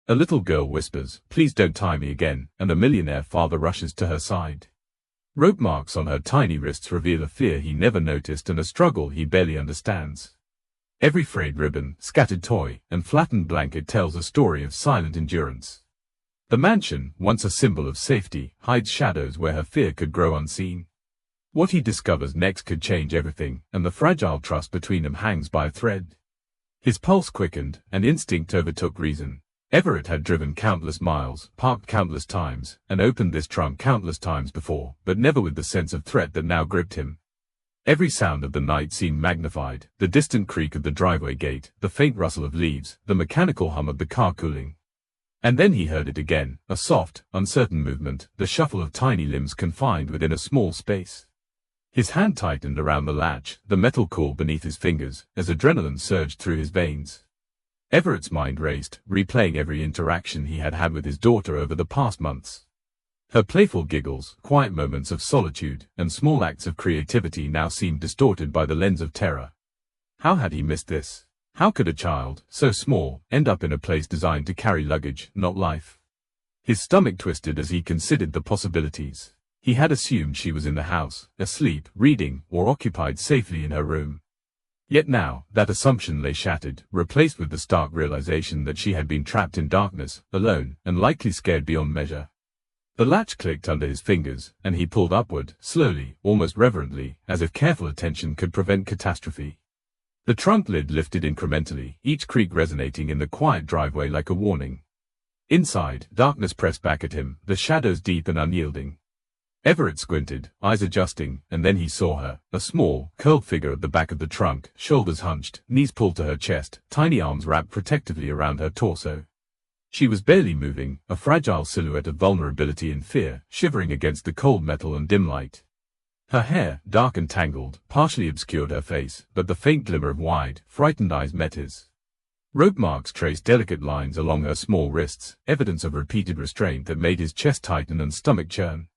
A little girl whispers, "Please don't tie me again," and a millionaire father rushes to her side. Rope marks on her tiny wrists reveal a fear he never noticed and a struggle he barely understands. Every frayed ribbon, scattered toy, and flattened blanket tells a story of silent endurance. The mansion, once a symbol of safety, hides shadows where her fear could grow unseen. What he discovers next could change everything, and the fragile trust between them hangs by a thread. His pulse quickened, and instinct overtook reason. Everett had driven countless miles, parked countless times, and opened this trunk countless times before, but never with the sense of threat that now gripped him. Every sound of the night seemed magnified, the distant creak of the driveway gate, the faint rustle of leaves, the mechanical hum of the car cooling. And then he heard it again, a soft, uncertain movement, the shuffle of tiny limbs confined within a small space. His hand tightened around the latch, the metal cooled beneath his fingers, as adrenaline surged through his veins. Everett's mind raced, replaying every interaction he had had with his daughter over the past months. Her playful giggles, quiet moments of solitude, and small acts of creativity now seemed distorted by the lens of terror. How had he missed this? How could a child, so small, end up in a place designed to carry luggage, not life? His stomach twisted as he considered the possibilities. He had assumed she was in the house, asleep, reading, or occupied safely in her room. Yet now, that assumption lay shattered, replaced with the stark realization that she had been trapped in darkness, alone, and likely scared beyond measure. The latch clicked under his fingers, and he pulled upward, slowly, almost reverently, as if careful attention could prevent catastrophe. The trunk lid lifted incrementally, each creak resonating in the quiet driveway like a warning. Inside, darkness pressed back at him, the shadows deep and unyielding. Everett squinted, eyes adjusting, and then he saw her, a small, curled figure at the back of the trunk, shoulders hunched, knees pulled to her chest, tiny arms wrapped protectively around her torso. She was barely moving, a fragile silhouette of vulnerability and fear, shivering against the cold metal and dim light. Her hair, dark and tangled, partially obscured her face, but the faint glimmer of wide, frightened eyes met his. Rope marks traced delicate lines along her small wrists, evidence of repeated restraint that made his chest tighten and stomach churn.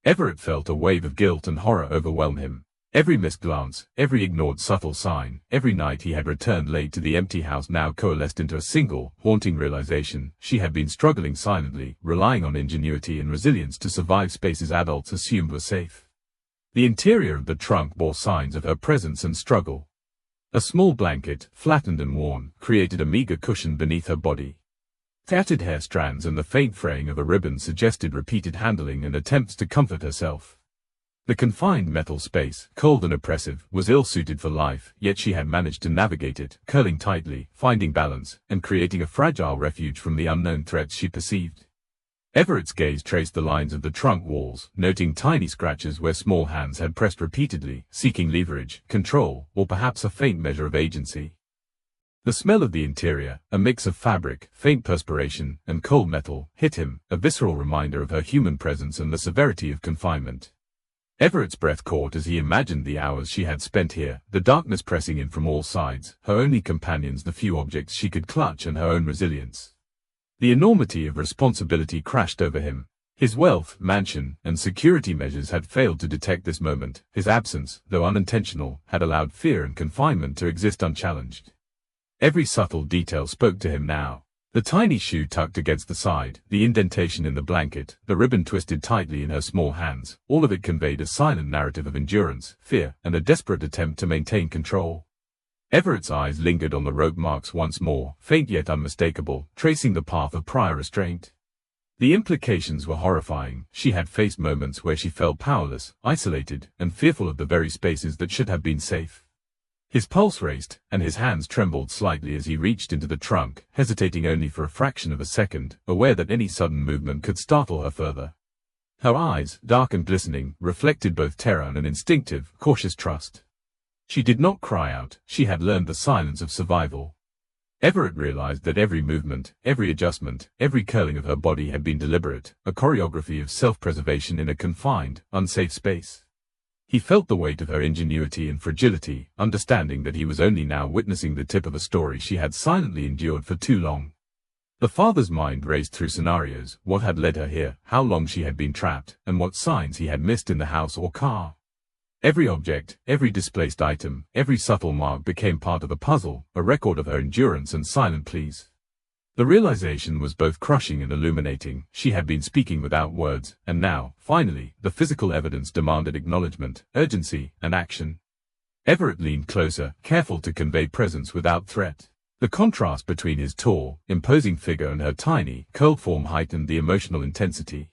Everett felt a wave of guilt and horror overwhelm him. Every missed glance, every ignored subtle sign, every night he had returned late to the empty house now coalesced into a single, haunting realization. She had been struggling silently, relying on ingenuity and resilience to survive spaces adults assumed were safe. The interior of the trunk bore signs of her presence and struggle. A small blanket, flattened and worn, created a meager cushion beneath her body. Tattered hair strands and the faint fraying of a ribbon suggested repeated handling and attempts to comfort herself. The confined metal space, cold and oppressive, was ill-suited for life, yet she had managed to navigate it, curling tightly, finding balance, and creating a fragile refuge from the unknown threats she perceived. Everett's gaze traced the lines of the trunk walls, noting tiny scratches where small hands had pressed repeatedly, seeking leverage, control, or perhaps a faint measure of agency. The smell of the interior, a mix of fabric, faint perspiration, and cold metal, hit him, a visceral reminder of her human presence and the severity of confinement. Everett's breath caught as he imagined the hours she had spent here, the darkness pressing in from all sides, her only companions the few objects she could clutch and her own resilience. The enormity of responsibility crashed over him. His wealth, mansion, and security measures had failed to detect this moment. His absence, though unintentional, had allowed fear and confinement to exist unchallenged. Every subtle detail spoke to him now. The tiny shoe tucked against the side, the indentation in the blanket, the ribbon twisted tightly in her small hands, all of it conveyed a silent narrative of endurance, fear, and a desperate attempt to maintain control. Everett's eyes lingered on the rope marks once more, faint yet unmistakable, tracing the path of prior restraint. The implications were horrifying. She had faced moments where she felt powerless, isolated, and fearful of the very spaces that should have been safe. His pulse raced, and his hands trembled slightly as he reached into the trunk, hesitating only for a fraction of a second, aware that any sudden movement could startle her further. Her eyes, dark and glistening, reflected both terror and an instinctive, cautious trust. She did not cry out. She had learned the silence of survival. Everett realized that every movement, every adjustment, every curling of her body had been deliberate, a choreography of self-preservation in a confined, unsafe space. He felt the weight of her ingenuity and fragility, understanding that he was only now witnessing the tip of a story she had silently endured for too long. The father's mind raced through scenarios, what had led her here, how long she had been trapped, and what signs he had missed in the house or car. Every object, every displaced item, every subtle mark became part of a puzzle, a record of her endurance and silent pleas. The realization was both crushing and illuminating. She had been speaking without words, and now, finally, the physical evidence demanded acknowledgement, urgency, and action. Everett leaned closer, careful to convey presence without threat. The contrast between his tall, imposing figure and her tiny, curled form heightened the emotional intensity.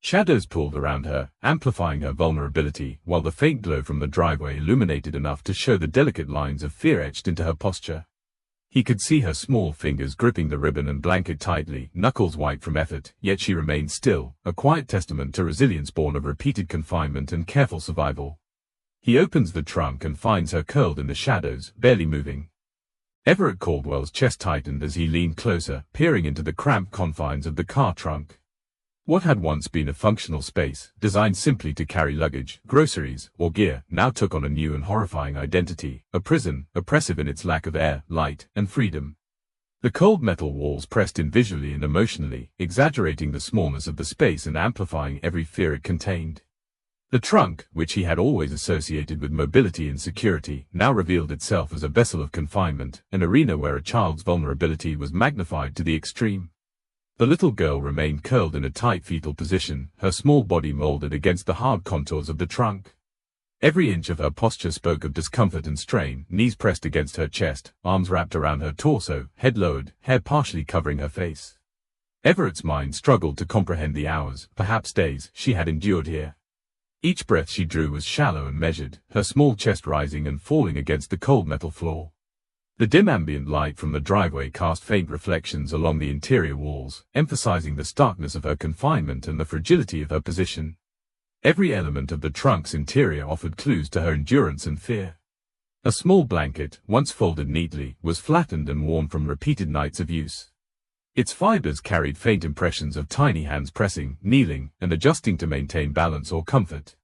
Shadows pulled around her, amplifying her vulnerability, while the faint glow from the driveway illuminated enough to show the delicate lines of fear etched into her posture. He could see her small fingers gripping the ribbon and blanket tightly, knuckles white from effort, yet she remained still, a quiet testament to resilience born of repeated confinement and careful survival. He opens the trunk and finds her curled in the shadows, barely moving. Everett Caldwell's chest tightened as he leaned closer, peering into the cramped confines of the car trunk. What had once been a functional space, designed simply to carry luggage, groceries, or gear, now took on a new and horrifying identity, a prison, oppressive in its lack of air, light, and freedom. The cold metal walls pressed in visually and emotionally, exaggerating the smallness of the space and amplifying every fear it contained. The trunk, which he had always associated with mobility and security, now revealed itself as a vessel of confinement, an arena where a child's vulnerability was magnified to the extreme. The little girl remained curled in a tight fetal position, her small body molded against the hard contours of the trunk. Every inch of her posture spoke of discomfort and strain, knees pressed against her chest, arms wrapped around her torso, head lowered, hair partially covering her face. Everett's mind struggled to comprehend the hours, perhaps days, she had endured here. Each breath she drew was shallow and measured, her small chest rising and falling against the cold metal floor. The dim ambient light from the driveway cast faint reflections along the interior walls, emphasizing the starkness of her confinement and the fragility of her position. Every element of the trunk's interior offered clues to her endurance and fear. A small blanket, once folded neatly, was flattened and worn from repeated nights of use. Its fibers carried faint impressions of tiny hands pressing, kneeling, and adjusting to maintain balance or comfort.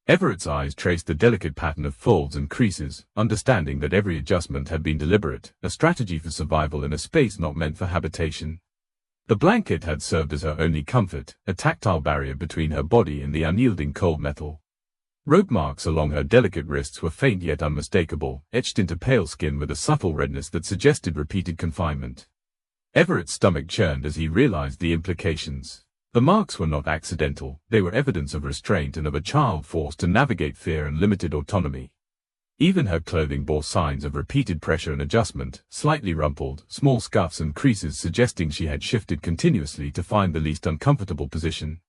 Everett's eyes traced the delicate pattern of folds and creases, understanding that every adjustment had been deliberate, a strategy for survival in a space not meant for habitation. The blanket had served as her only comfort, a tactile barrier between her body and the unyielding cold metal. Rope marks along her delicate wrists were faint yet unmistakable, etched into pale skin with a subtle redness that suggested repeated confinement. Everett's stomach churned as he realized the implications. The marks were not accidental, they were evidence of restraint and of a child forced to navigate fear and limited autonomy. Even her clothing bore signs of repeated pressure and adjustment, slightly rumpled, small scuffs and creases suggesting she had shifted continuously to find the least uncomfortable position.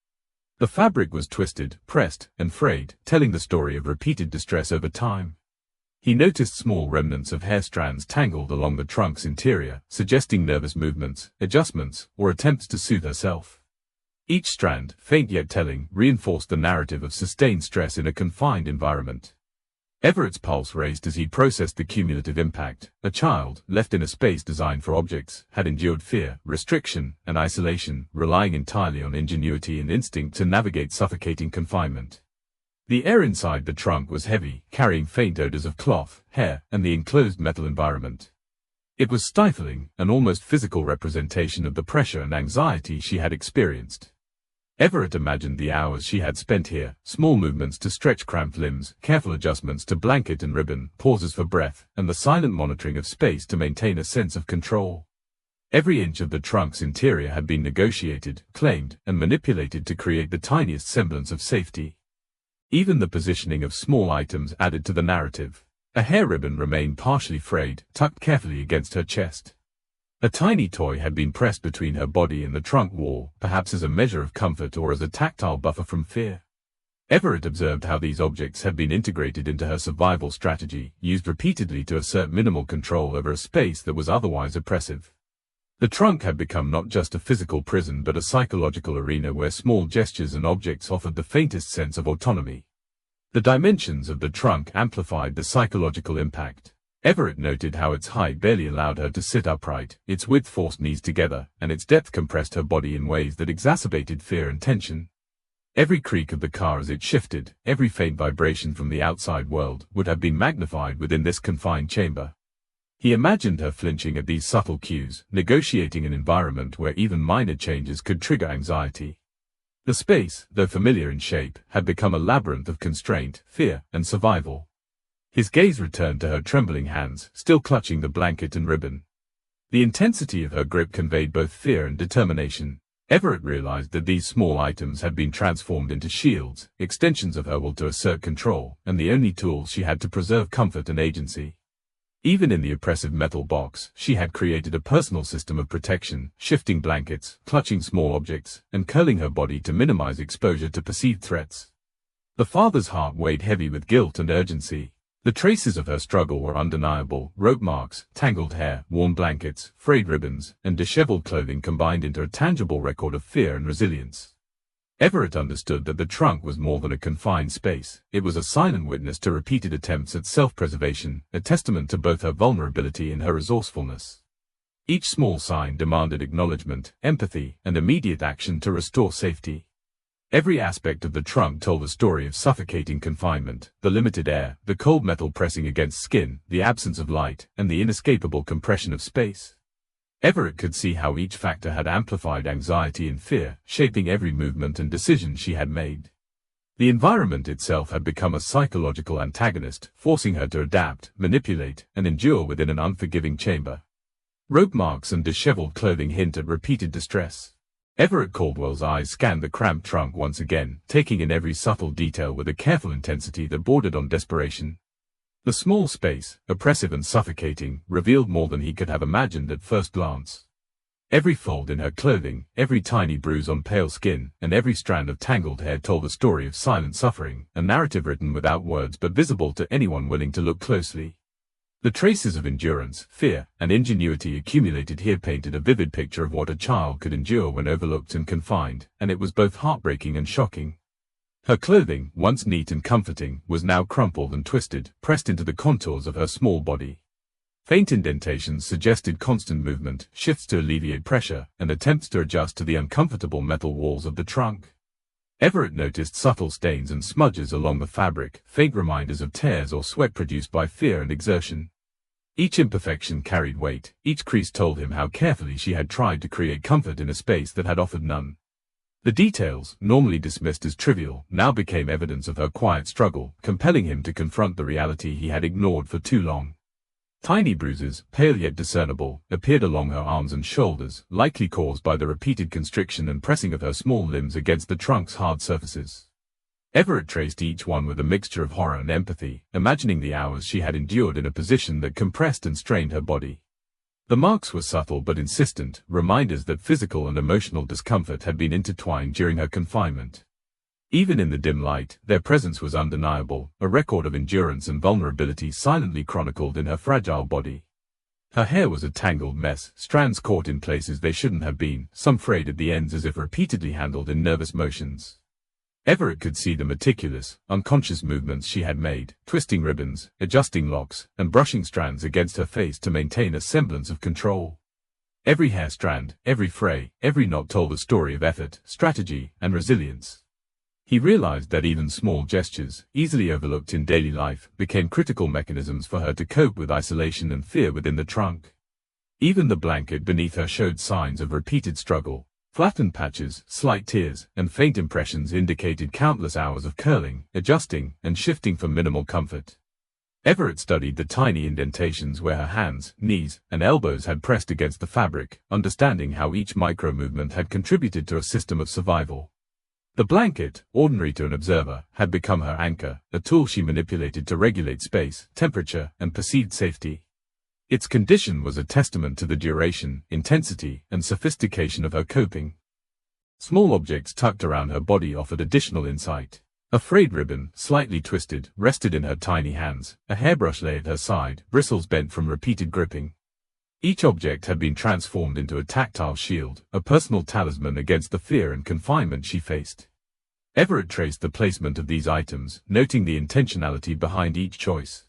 The fabric was twisted, pressed, and frayed, telling the story of repeated distress over time. He noticed small remnants of hair strands tangled along the trunk's interior, suggesting nervous movements, adjustments, or attempts to soothe herself. Each strand, faint yet telling, reinforced the narrative of sustained stress in a confined environment. Everett's pulse raced as he processed the cumulative impact. A child, left in a space designed for objects, had endured fear, restriction, and isolation, relying entirely on ingenuity and instinct to navigate suffocating confinement. The air inside the trunk was heavy, carrying faint odors of cloth, hair, and the enclosed metal environment. It was stifling, an almost physical representation of the pressure and anxiety she had experienced. Everett imagined the hours she had spent here, small movements to stretch cramped limbs, careful adjustments to blanket and ribbon, pauses for breath, and the silent monitoring of space to maintain a sense of control. Every inch of the trunk's interior had been negotiated, claimed, and manipulated to create the tiniest semblance of safety. Even the positioning of small items added to the narrative. A hair ribbon remained partially frayed, tucked carefully against her chest. A tiny toy had been pressed between her body and the trunk wall, perhaps as a measure of comfort or as a tactile buffer from fear. Everett observed how these objects had been integrated into her survival strategy, used repeatedly to assert minimal control over a space that was otherwise oppressive. The trunk had become not just a physical prison but a psychological arena where small gestures and objects offered the faintest sense of autonomy. The dimensions of the trunk amplified the psychological impact. Everett noted how its height barely allowed her to sit upright, its width forced knees together, and its depth compressed her body in ways that exacerbated fear and tension. Every creak of the car as it shifted, every faint vibration from the outside world, would have been magnified within this confined chamber. He imagined her flinching at these subtle cues, negotiating an environment where even minor changes could trigger anxiety. The space, though familiar in shape, had become a labyrinth of constraint, fear, and survival. His gaze returned to her trembling hands, still clutching the blanket and ribbon. The intensity of her grip conveyed both fear and determination. Everett realized that these small items had been transformed into shields, extensions of her will to assert control, and the only tools she had to preserve comfort and agency. Even in the oppressive metal box, she had created a personal system of protection, shifting blankets, clutching small objects, and curling her body to minimize exposure to perceived threats. The father's heart weighed heavy with guilt and urgency. The traces of her struggle were undeniable: rope marks, tangled hair, worn blankets, frayed ribbons, and disheveled clothing combined into a tangible record of fear and resilience. Everett understood that the trunk was more than a confined space. It was a silent witness to repeated attempts at self-preservation, a testament to both her vulnerability and her resourcefulness. Each small sign demanded acknowledgement, empathy, and immediate action to restore safety. Every aspect of the trunk told a story of suffocating confinement: the limited air, the cold metal pressing against skin, the absence of light, and the inescapable compression of space. Everett could see how each factor had amplified anxiety and fear, shaping every movement and decision she had made. The environment itself had become a psychological antagonist, forcing her to adapt, manipulate, and endure within an unforgiving chamber. Rope marks and disheveled clothing hint at repeated distress. Everett Caldwell's eyes scanned the cramped trunk once again, taking in every subtle detail with a careful intensity that bordered on desperation. The small space, oppressive and suffocating, revealed more than he could have imagined at first glance. Every fold in her clothing, every tiny bruise on pale skin, and every strand of tangled hair told a story of silent suffering, a narrative written without words but visible to anyone willing to look closely. The traces of endurance, fear, and ingenuity accumulated here painted a vivid picture of what a child could endure when overlooked and confined, and it was both heartbreaking and shocking. Her clothing, once neat and comforting, was now crumpled and twisted, pressed into the contours of her small body. Faint indentations suggested constant movement, shifts to alleviate pressure, and attempts to adjust to the uncomfortable metal walls of the trunk. Everett noticed subtle stains and smudges along the fabric, faint reminders of tears or sweat produced by fear and exertion. Each imperfection carried weight, each crease told him how carefully she had tried to create comfort in a space that had offered none. The details, normally dismissed as trivial, now became evidence of her quiet struggle, compelling him to confront the reality he had ignored for too long. Tiny bruises, pale yet discernible, appeared along her arms and shoulders, likely caused by the repeated constriction and pressing of her small limbs against the trunk's hard surfaces. Everett traced each one with a mixture of horror and empathy, imagining the hours she had endured in a position that compressed and strained her body. The marks were subtle but insistent, reminders that physical and emotional discomfort had been intertwined during her confinement. Even in the dim light, their presence was undeniable, a record of endurance and vulnerability silently chronicled in her fragile body. Her hair was a tangled mess, strands caught in places they shouldn't have been, some frayed at the ends as if repeatedly handled in nervous motions. Everett could see the meticulous, unconscious movements she had made, twisting ribbons, adjusting locks, and brushing strands against her face to maintain a semblance of control. Every hair strand, every fray, every knot told a story of effort, strategy, and resilience. He realized that even small gestures, easily overlooked in daily life, became critical mechanisms for her to cope with isolation and fear within the trunk. Even the blanket beneath her showed signs of repeated struggle. Flattened patches, slight tears, and faint impressions indicated countless hours of curling, adjusting, and shifting for minimal comfort. Everett studied the tiny indentations where her hands, knees, and elbows had pressed against the fabric, understanding how each micro-movement had contributed to a system of survival. The blanket, ordinary to an observer, had become her anchor, a tool she manipulated to regulate space, temperature, and perceived safety. Its condition was a testament to the duration, intensity, and sophistication of her coping. Small objects tucked around her body offered additional insight. A frayed ribbon, slightly twisted, rested in her tiny hands. A hairbrush lay at her side, bristles bent from repeated gripping. Each object had been transformed into a tactile shield, a personal talisman against the fear and confinement she faced. Everett traced the placement of these items, noting the intentionality behind each choice.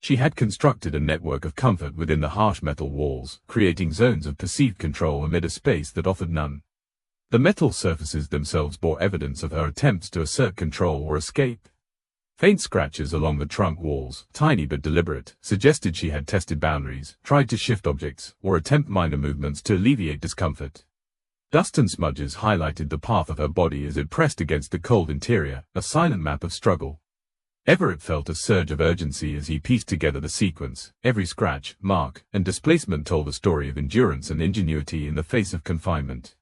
She had constructed a network of comfort within the harsh metal walls, creating zones of perceived control amid a space that offered none. The metal surfaces themselves bore evidence of her attempts to assert control or escape. Faint scratches along the trunk walls, tiny but deliberate, suggested she had tested boundaries, tried to shift objects, or attempt minor movements to alleviate discomfort. Dust and smudges highlighted the path of her body as it pressed against the cold interior, a silent map of struggle. Everett felt a surge of urgency as he pieced together the sequence. Every scratch, mark, and displacement told a story of endurance and ingenuity in the face of confinement.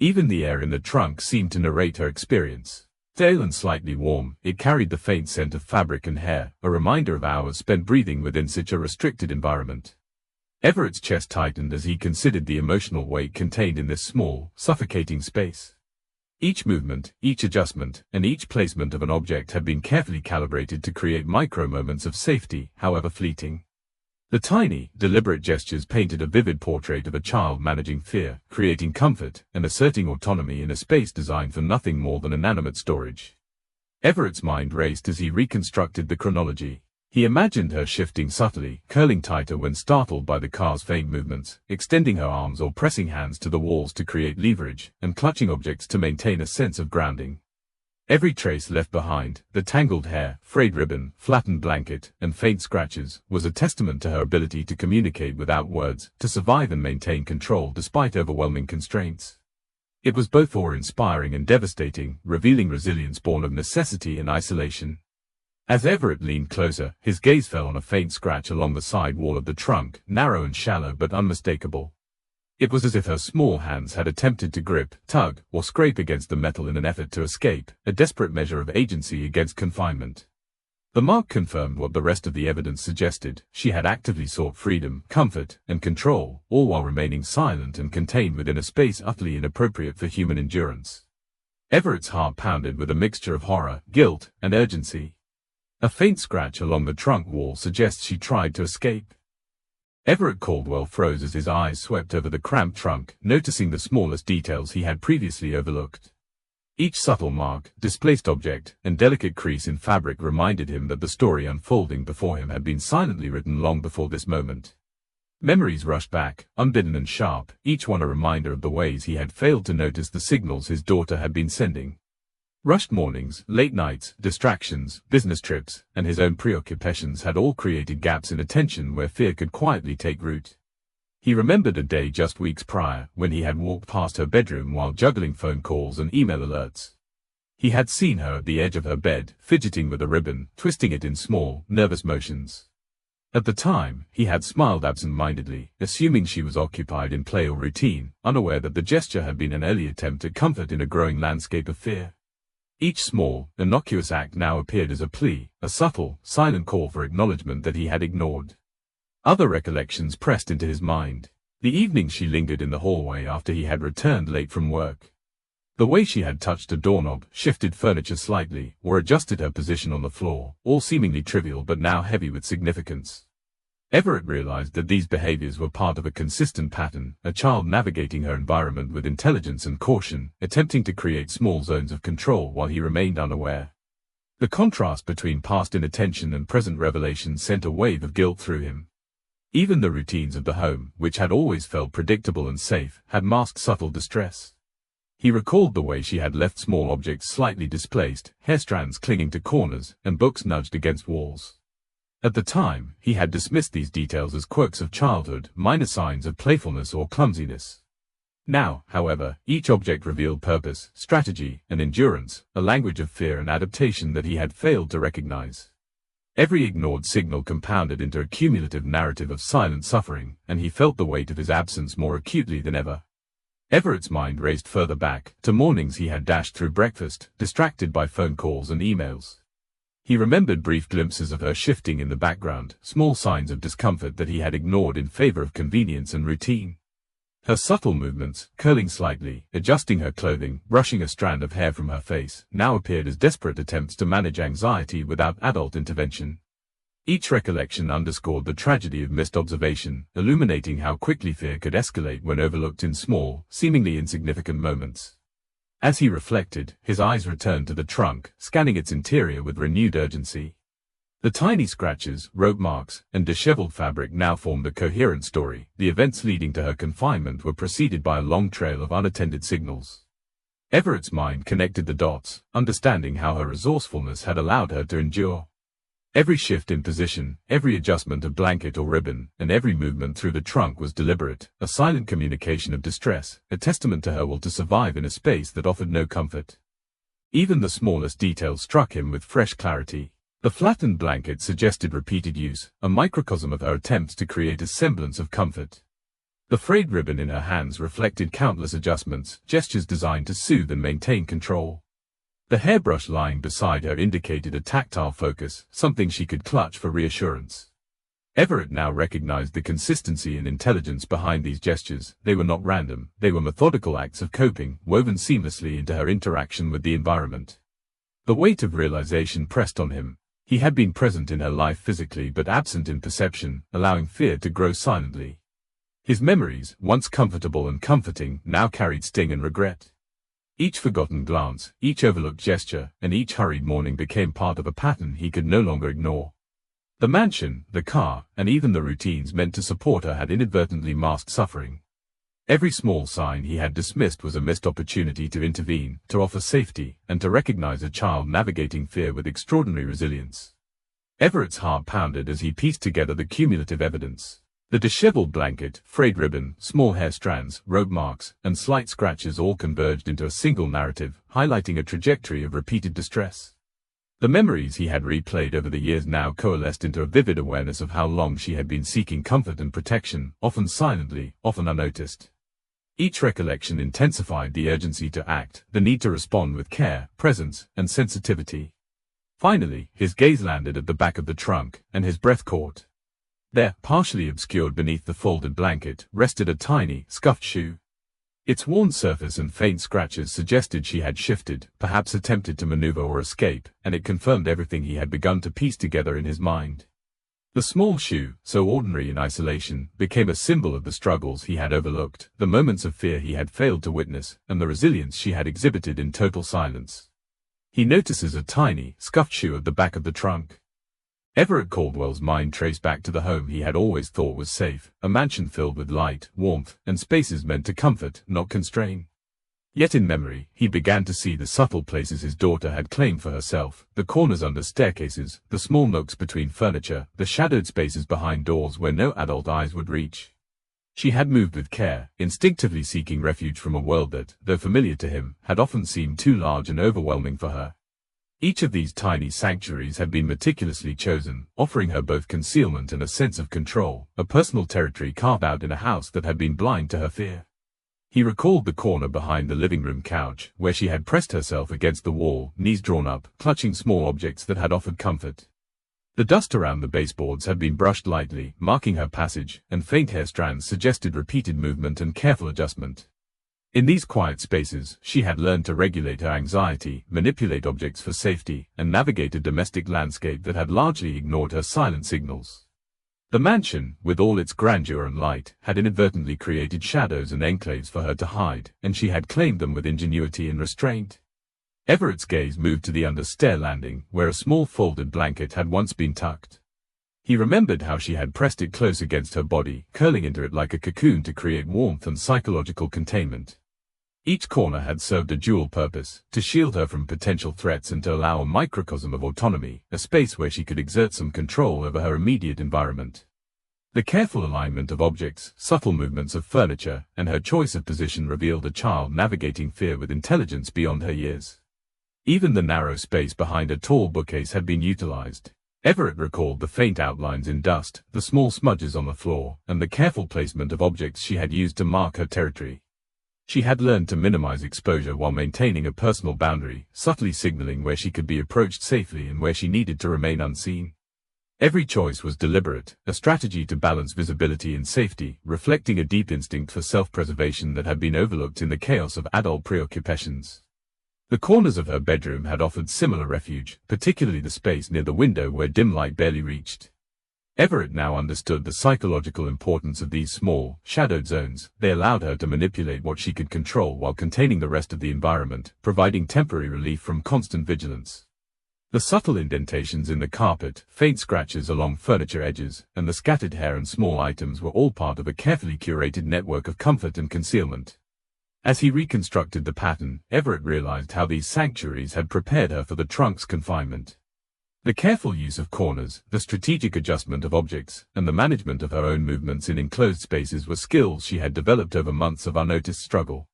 Even the air in the trunk seemed to narrate her experience. Stale and slightly warm, it carried the faint scent of fabric and hair, a reminder of hours spent breathing within such a restricted environment. Everett's chest tightened as he considered the emotional weight contained in this small, suffocating space. Each movement, each adjustment, and each placement of an object had been carefully calibrated to create micro-moments of safety, however fleeting. The tiny, deliberate gestures painted a vivid portrait of a child managing fear, creating comfort, and asserting autonomy in a space designed for nothing more than inanimate storage. Everett's mind raced as he reconstructed the chronology. He imagined her shifting subtly, curling tighter when startled by the car's faint movements, extending her arms or pressing hands to the walls to create leverage, and clutching objects to maintain a sense of grounding. Every trace left behind, the tangled hair, frayed ribbon, flattened blanket, and faint scratches, was a testament to her ability to communicate without words, to survive and maintain control despite overwhelming constraints. It was both awe-inspiring and devastating, revealing resilience born of necessity and isolation. As Everett leaned closer, his gaze fell on a faint scratch along the side wall of the trunk, narrow and shallow but unmistakable. It was as if her small hands had attempted to grip, tug, or scrape against the metal in an effort to escape, a desperate measure of agency against confinement. The mark confirmed what the rest of the evidence suggested. She had actively sought freedom, comfort, and control, all while remaining silent and contained within a space utterly inappropriate for human endurance. Everett's heart pounded with a mixture of horror, guilt, and urgency. A faint scratch along the trunk wall suggests she tried to escape. Everett Caldwell froze as his eyes swept over the cramped trunk, noticing the smallest details he had previously overlooked. Each subtle mark, displaced object, and delicate crease in fabric reminded him that the story unfolding before him had been silently written long before this moment. Memories rushed back, unbidden and sharp, each one a reminder of the ways he had failed to notice the signals his daughter had been sending. Rushed mornings, late nights, distractions, business trips, and his own preoccupations had all created gaps in attention where fear could quietly take root. He remembered a day just weeks prior, when he had walked past her bedroom while juggling phone calls and email alerts. He had seen her at the edge of her bed, fidgeting with a ribbon, twisting it in small, nervous motions. At the time, he had smiled absent-mindedly, assuming she was occupied in play or routine, unaware that the gesture had been an early attempt at comfort in a growing landscape of fear. Each small, innocuous act now appeared as a plea, a subtle, silent call for acknowledgement that he had ignored. Other recollections pressed into his mind. The evening she lingered in the hallway after he had returned late from work. The way she had touched a doorknob, shifted furniture slightly, or adjusted her position on the floor, all seemingly trivial but now heavy with significance. Everett realized that these behaviors were part of a consistent pattern, a child navigating her environment with intelligence and caution, attempting to create small zones of control while he remained unaware. The contrast between past inattention and present revelation sent a wave of guilt through him. Even the routines of the home, which had always felt predictable and safe, had masked subtle distress. He recalled the way she had left small objects slightly displaced, hair strands clinging to corners, and books nudged against walls. At the time, he had dismissed these details as quirks of childhood, minor signs of playfulness or clumsiness. Now, however, each object revealed purpose, strategy, and endurance, a language of fear and adaptation that he had failed to recognize. Every ignored signal compounded into a cumulative narrative of silent suffering, and he felt the weight of his absence more acutely than ever. Everett's mind raced further back, to mornings he had dashed through breakfast, distracted by phone calls and emails. He remembered brief glimpses of her shifting in the background, small signs of discomfort that he had ignored in favor of convenience and routine. Her subtle movements, curling slightly, adjusting her clothing, brushing a strand of hair from her face, now appeared as desperate attempts to manage anxiety without adult intervention. Each recollection underscored the tragedy of missed observation, illuminating how quickly fear could escalate when overlooked in small, seemingly insignificant moments. As he reflected, his eyes returned to the trunk, scanning its interior with renewed urgency. The tiny scratches, rope marks, and disheveled fabric now formed a coherent story. The events leading to her confinement were preceded by a long trail of unattended signals. Everett's mind connected the dots, understanding how her resourcefulness had allowed her to endure. Every shift in position, every adjustment of blanket or ribbon, and every movement through the trunk was deliberate, a silent communication of distress, a testament to her will to survive in a space that offered no comfort. Even the smallest details struck him with fresh clarity. The flattened blanket suggested repeated use, a microcosm of her attempts to create a semblance of comfort. The frayed ribbon in her hands reflected countless adjustments, gestures designed to soothe and maintain control. The hairbrush lying beside her indicated a tactile focus, something she could clutch for reassurance. Everett now recognized the consistency and intelligence behind these gestures. They were not random, they were methodical acts of coping, woven seamlessly into her interaction with the environment. The weight of realization pressed on him. He had been present in her life physically but absent in perception, allowing fear to grow silently. His memories, once comfortable and comforting, now carried sting and regret. Each forgotten glance, each overlooked gesture, and each hurried morning became part of a pattern he could no longer ignore. The mansion, the car, and even the routines meant to support her had inadvertently masked suffering. Every small sign he had dismissed was a missed opportunity to intervene, to offer safety, and to recognize a child navigating fear with extraordinary resilience. Everett's heart pounded as he pieced together the cumulative evidence. The disheveled blanket, frayed ribbon, small hair strands, rope marks, and slight scratches all converged into a single narrative, highlighting a trajectory of repeated distress. The memories he had replayed over the years now coalesced into a vivid awareness of how long she had been seeking comfort and protection, often silently, often unnoticed. Each recollection intensified the urgency to act, the need to respond with care, presence, and sensitivity. Finally, his gaze landed at the back of the trunk, and his breath caught. There, partially obscured beneath the folded blanket, rested a tiny, scuffed shoe. Its worn surface and faint scratches suggested she had shifted, perhaps attempted to maneuver or escape, and it confirmed everything he had begun to piece together in his mind. The small shoe, so ordinary in isolation, became a symbol of the struggles he had overlooked, the moments of fear he had failed to witness, and the resilience she had exhibited in total silence. He notices a tiny, scuffed shoe at the back of the trunk. Everett Caldwell's mind traced back to the home he had always thought was safe, a mansion filled with light, warmth, and spaces meant to comfort, not constrain. Yet in memory, he began to see the subtle places his daughter had claimed for herself, the corners under staircases, the small nooks between furniture, the shadowed spaces behind doors where no adult eyes would reach. She had moved with care, instinctively seeking refuge from a world that, though familiar to him, had often seemed too large and overwhelming for her. Each of these tiny sanctuaries had been meticulously chosen, offering her both concealment and a sense of control, a personal territory carved out in a house that had been blind to her fear. He recalled the corner behind the living room couch, where she had pressed herself against the wall, knees drawn up, clutching small objects that had offered comfort. The dust around the baseboards had been brushed lightly, marking her passage, and faint hair strands suggested repeated movement and careful adjustment. In these quiet spaces, she had learned to regulate her anxiety, manipulate objects for safety, and navigate a domestic landscape that had largely ignored her silent signals. The mansion, with all its grandeur and light, had inadvertently created shadows and enclaves for her to hide, and she had claimed them with ingenuity and restraint. Everett's gaze moved to the under-stair landing, where a small folded blanket had once been tucked. He remembered how she had pressed it close against her body, curling into it like a cocoon to create warmth and psychological containment. Each corner had served a dual purpose, to shield her from potential threats and to allow a microcosm of autonomy, a space where she could exert some control over her immediate environment. The careful alignment of objects, subtle movements of furniture, and her choice of position revealed a child navigating fear with intelligence beyond her years. Even the narrow space behind a tall bookcase had been utilized. Everett recalled the faint outlines in dust, the small smudges on the floor, and the careful placement of objects she had used to mark her territory. She had learned to minimize exposure while maintaining a personal boundary, subtly signaling where she could be approached safely and where she needed to remain unseen. Every choice was deliberate, a strategy to balance visibility and safety, reflecting a deep instinct for self-preservation that had been overlooked in the chaos of adult preoccupations. The corners of her bedroom had offered similar refuge, particularly the space near the window where dim light barely reached. Everett now understood the psychological importance of these small, shadowed zones. They allowed her to manipulate what she could control while containing the rest of the environment, providing temporary relief from constant vigilance. The subtle indentations in the carpet, faint scratches along furniture edges, and the scattered hair and small items were all part of a carefully curated network of comfort and concealment. As he reconstructed the pattern, Everett realized how these sanctuaries had prepared her for the trunk's confinement. The careful use of corners, the strategic adjustment of objects, and the management of her own movements in enclosed spaces were skills she had developed over months of unnoticed struggle.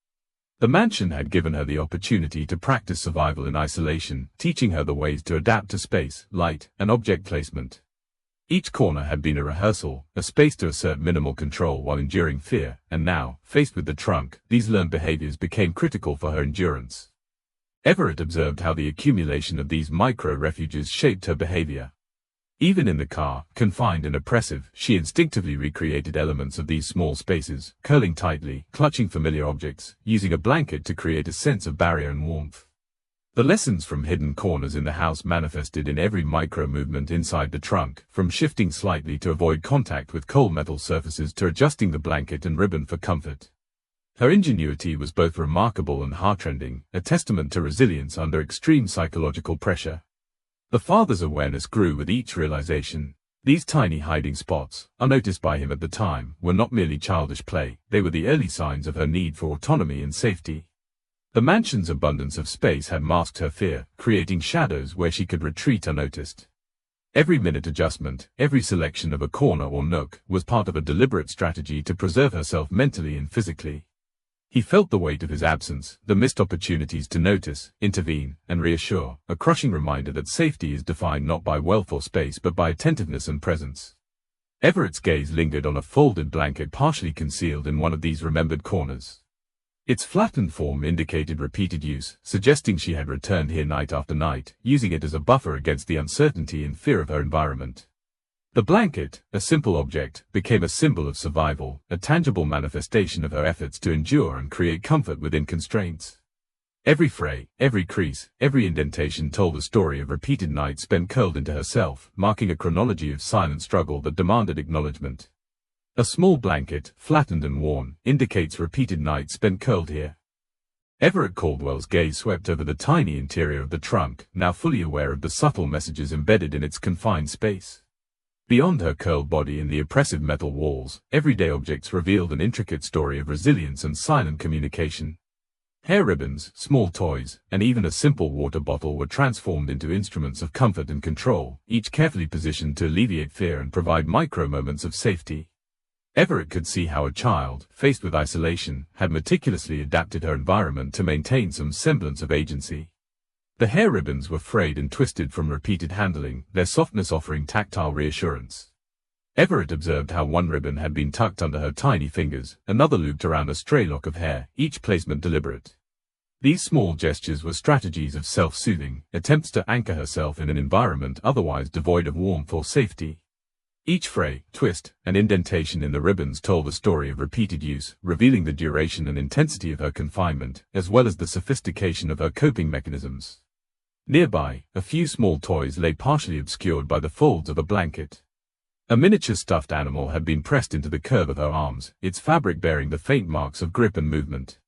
The mansion had given her the opportunity to practice survival in isolation, teaching her the ways to adapt to space, light, and object placement. Each corner had been a rehearsal, a space to assert minimal control while enduring fear, and now, faced with the trunk, these learned behaviors became critical for her endurance. Everett observed how the accumulation of these micro-refuges shaped her behavior. Even in the car, confined and oppressive, she instinctively recreated elements of these small spaces, curling tightly, clutching familiar objects, using a blanket to create a sense of barrier and warmth. The lessons from hidden corners in the house manifested in every micro-movement inside the trunk, from shifting slightly to avoid contact with cold metal surfaces to adjusting the blanket and ribbon for comfort. Her ingenuity was both remarkable and heartrending, a testament to resilience under extreme psychological pressure. The father's awareness grew with each realization. These tiny hiding spots, unnoticed by him at the time, were not merely childish play, they were the early signs of her need for autonomy and safety. The mansion's abundance of space had masked her fear, creating shadows where she could retreat unnoticed. Every minute adjustment, every selection of a corner or nook, was part of a deliberate strategy to preserve herself mentally and physically. He felt the weight of his absence, the missed opportunities to notice, intervene, and reassure, a crushing reminder that safety is defined not by wealth or space but by attentiveness and presence. Everett's gaze lingered on a folded blanket partially concealed in one of these remembered corners. Its flattened form indicated repeated use, suggesting she had returned here night after night, using it as a buffer against the uncertainty and fear of her environment. The blanket, a simple object, became a symbol of survival, a tangible manifestation of her efforts to endure and create comfort within constraints. Every fray, every crease, every indentation told a story of repeated nights spent curled into herself, marking a chronology of silent struggle that demanded acknowledgement. A small blanket, flattened and worn, indicates repeated nights spent curled here. Everett Caldwell's gaze swept over the tiny interior of the trunk, now fully aware of the subtle messages embedded in its confined space. Beyond her curled body and the oppressive metal walls, everyday objects revealed an intricate story of resilience and silent communication. Hair ribbons, small toys, and even a simple water bottle were transformed into instruments of comfort and control, each carefully positioned to alleviate fear and provide micro-moments of safety. Everett could see how a child, faced with isolation, had meticulously adapted her environment to maintain some semblance of agency. The hair ribbons were frayed and twisted from repeated handling, their softness offering tactile reassurance. Everett observed how one ribbon had been tucked under her tiny fingers, another looped around a stray lock of hair, each placement deliberate. These small gestures were strategies of self-soothing, attempts to anchor herself in an environment otherwise devoid of warmth or safety. Each fray, twist, and indentation in the ribbons told a story of repeated use, revealing the duration and intensity of her confinement, as well as the sophistication of her coping mechanisms. Nearby, a few small toys lay partially obscured by the folds of a blanket. A miniature stuffed animal had been pressed into the curve of her arms, its fabric bearing the faint marks of grip and movement.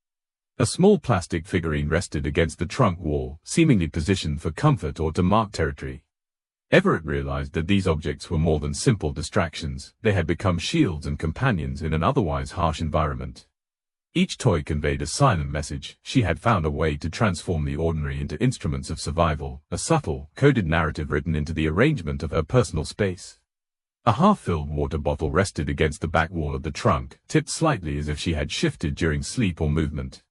A small plastic figurine rested against the trunk wall, seemingly positioned for comfort or to mark territory. Everett realized that these objects were more than simple distractions, they had become shields and companions in an otherwise harsh environment. Each toy conveyed a silent message. She had found a way to transform the ordinary into instruments of survival, a subtle, coded narrative written into the arrangement of her personal space. A half-filled water bottle rested against the back wall of the trunk, tipped slightly as if she had shifted during sleep or movement.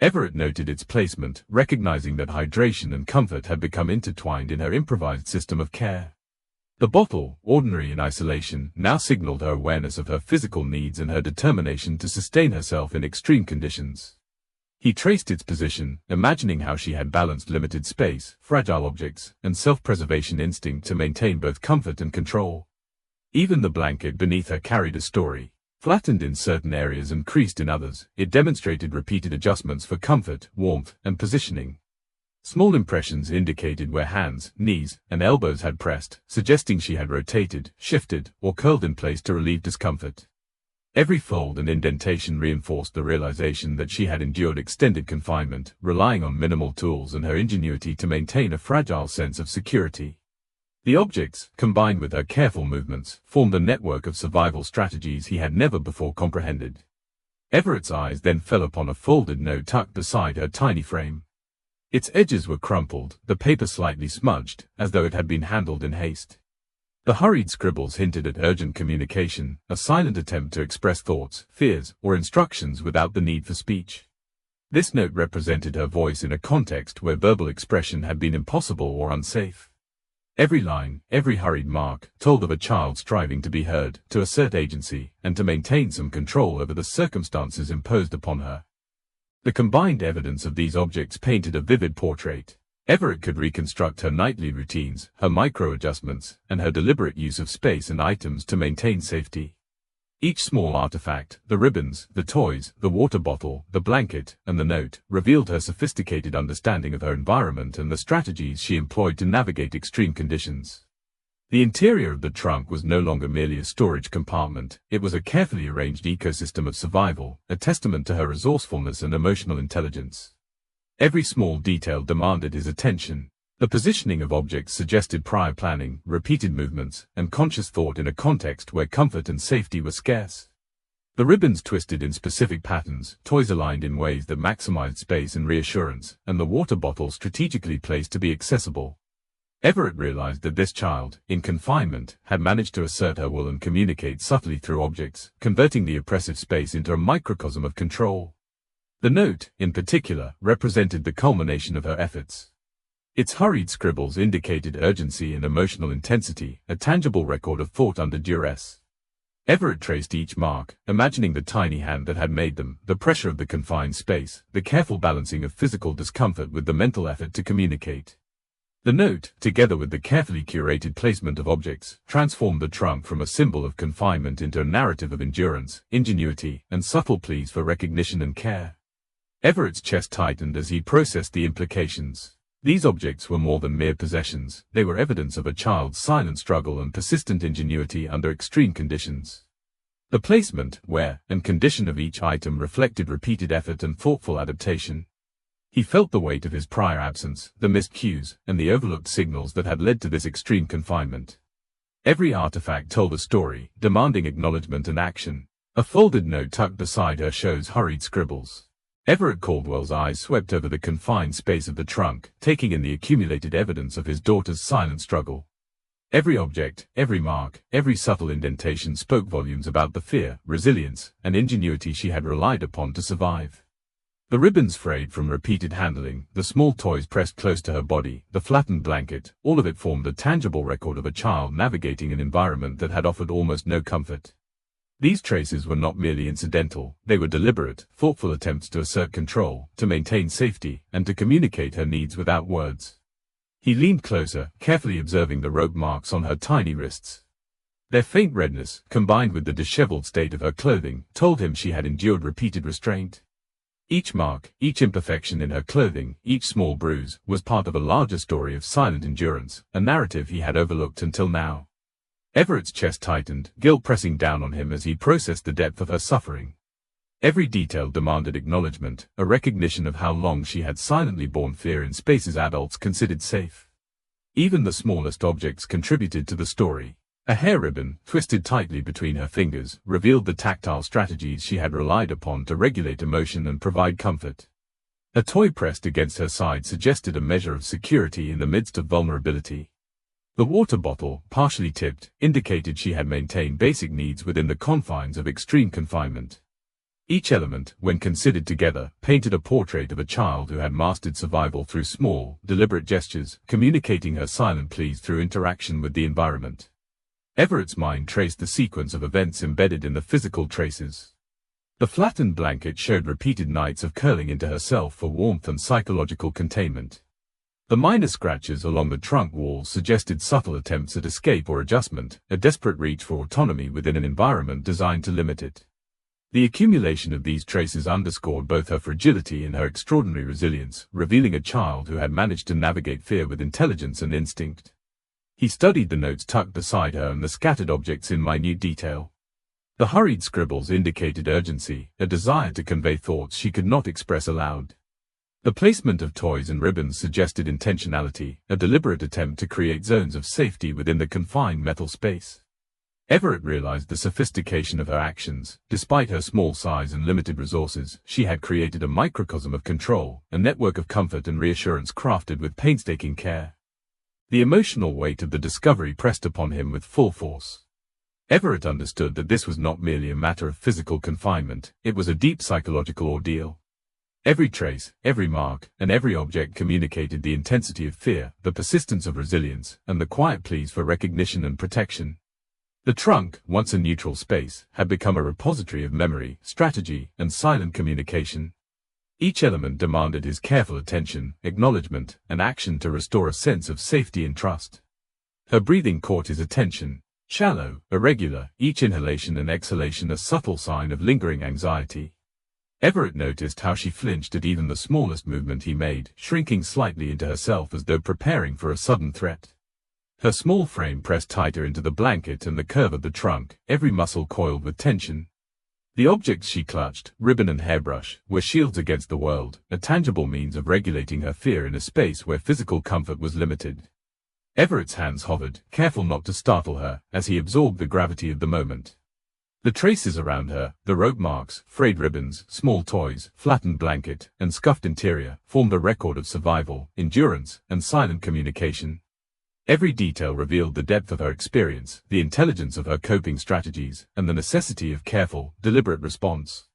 Everett noted its placement, recognizing that hydration and comfort had become intertwined in her improvised system of care. The bottle, ordinary in isolation, now signaled her awareness of her physical needs and her determination to sustain herself in extreme conditions. He traced its position, imagining how she had balanced limited space, fragile objects, and self-preservation instinct to maintain both comfort and control. Even the blanket beneath her carried a story. Flattened in certain areas and creased in others, it demonstrated repeated adjustments for comfort, warmth, and positioning. Small impressions indicated where hands, knees, and elbows had pressed, suggesting she had rotated, shifted, or curled in place to relieve discomfort. Every fold and indentation reinforced the realization that she had endured extended confinement, relying on minimal tools and her ingenuity to maintain a fragile sense of security. The objects, combined with her careful movements, formed a network of survival strategies he had never before comprehended. Everett's eyes then fell upon a folded note tucked beside her tiny frame. Its edges were crumpled, the paper slightly smudged, as though it had been handled in haste. The hurried scribbles hinted at urgent communication, a silent attempt to express thoughts, fears, or instructions without the need for speech. This note represented her voice in a context where verbal expression had been impossible or unsafe. Every line, every hurried mark, told of a child striving to be heard, to assert agency, and to maintain some control over the circumstances imposed upon her. The combined evidence of these objects painted a vivid portrait. Everett could reconstruct her nightly routines, her micro-adjustments, and her deliberate use of space and items to maintain safety. Each small artifact, the ribbons, the toys, the water bottle, the blanket, and the note, revealed her sophisticated understanding of her environment and the strategies she employed to navigate extreme conditions. The interior of the trunk was no longer merely a storage compartment, it was a carefully arranged ecosystem of survival, a testament to her resourcefulness and emotional intelligence. Every small detail demanded his attention. The positioning of objects suggested prior planning, repeated movements, and conscious thought in a context where comfort and safety were scarce. The ribbons twisted in specific patterns, toys aligned in ways that maximized space and reassurance, and the water bottle strategically placed to be accessible. Everett realized that this child, in confinement, had managed to assert her will and communicate subtly through objects, converting the oppressive space into a microcosm of control. The note, in particular, represented the culmination of her efforts. Its hurried scribbles indicated urgency and emotional intensity, a tangible record of thought under duress. Everett traced each mark, imagining the tiny hand that had made them, the pressure of the confined space, the careful balancing of physical discomfort with the mental effort to communicate. The note, together with the carefully curated placement of objects, transformed the trunk from a symbol of confinement into a narrative of endurance, ingenuity, and subtle pleas for recognition and care. Everett's chest tightened as he processed the implications. These objects were more than mere possessions, they were evidence of a child's silent struggle and persistent ingenuity under extreme conditions. The placement, wear, and condition of each item reflected repeated effort and thoughtful adaptation. He felt the weight of his prior absence, the missed cues, and the overlooked signals that had led to this extreme confinement. Every artifact told a story, demanding acknowledgement and action. A folded note tucked beside her shows hurried scribbles. Everett Caldwell's eyes swept over the confined space of the trunk, taking in the accumulated evidence of his daughter's silent struggle. Every object, every mark, every subtle indentation spoke volumes about the fear, resilience, and ingenuity she had relied upon to survive. The ribbons frayed from repeated handling, the small toys pressed close to her body, the flattened blanket, all of it formed a tangible record of a child navigating an environment that had offered almost no comfort. These traces were not merely incidental, they were deliberate, thoughtful attempts to assert control, to maintain safety, and to communicate her needs without words. He leaned closer, carefully observing the rope marks on her tiny wrists. Their faint redness, combined with the disheveled state of her clothing, told him she had endured repeated restraint. Each mark, each imperfection in her clothing, each small bruise, was part of a larger story of silent endurance, a narrative he had overlooked until now. Everett's chest tightened, guilt pressing down on him as he processed the depth of her suffering. Every detail demanded acknowledgement, a recognition of how long she had silently borne fear in spaces adults considered safe. Even the smallest objects contributed to the story. A hair ribbon, twisted tightly between her fingers, revealed the tactile strategies she had relied upon to regulate emotion and provide comfort. A toy pressed against her side suggested a measure of security in the midst of vulnerability. The water bottle, partially tipped, indicated she had maintained basic needs within the confines of extreme confinement. Each element, when considered together, painted a portrait of a child who had mastered survival through small, deliberate gestures, communicating her silent pleas through interaction with the environment. Everett's mind traced the sequence of events embedded in the physical traces. The flattened blanket showed repeated nights of curling into herself for warmth and psychological containment. The minor scratches along the trunk walls suggested subtle attempts at escape or adjustment, a desperate reach for autonomy within an environment designed to limit it. The accumulation of these traces underscored both her fragility and her extraordinary resilience, revealing a child who had managed to navigate fear with intelligence and instinct. He studied the notes tucked beside her and the scattered objects in minute detail. The hurried scribbles indicated urgency, a desire to convey thoughts she could not express aloud. The placement of toys and ribbons suggested intentionality, a deliberate attempt to create zones of safety within the confined metal space. Everett realized the sophistication of her actions. Despite her small size and limited resources, she had created a microcosm of control, a network of comfort and reassurance crafted with painstaking care. The emotional weight of the discovery pressed upon him with full force. Everett understood that this was not merely a matter of physical confinement, it was a deep psychological ordeal. Every trace, every mark, and every object communicated the intensity of fear, the persistence of resilience, and the quiet pleas for recognition and protection. The trunk, once a neutral space, had become a repository of memory, strategy, and silent communication. Each element demanded his careful attention, acknowledgement, and action to restore a sense of safety and trust. Her breathing caught his attention. Shallow, irregular, each inhalation and exhalation a subtle sign of lingering anxiety. Everett noticed how she flinched at even the smallest movement he made, shrinking slightly into herself as though preparing for a sudden threat. Her small frame pressed tighter into the blanket and the curve of the trunk, every muscle coiled with tension. The objects she clutched, ribbon and hairbrush, were shields against the world, a tangible means of regulating her fear in a space where physical comfort was limited. Everett's hands hovered, careful not to startle her, as he absorbed the gravity of the moment. The traces around her, the rope marks, frayed ribbons, small toys, flattened blanket, and scuffed interior, formed a record of survival, endurance, and silent communication. Every detail revealed the depth of her experience, the intelligence of her coping strategies, and the necessity of careful, deliberate response.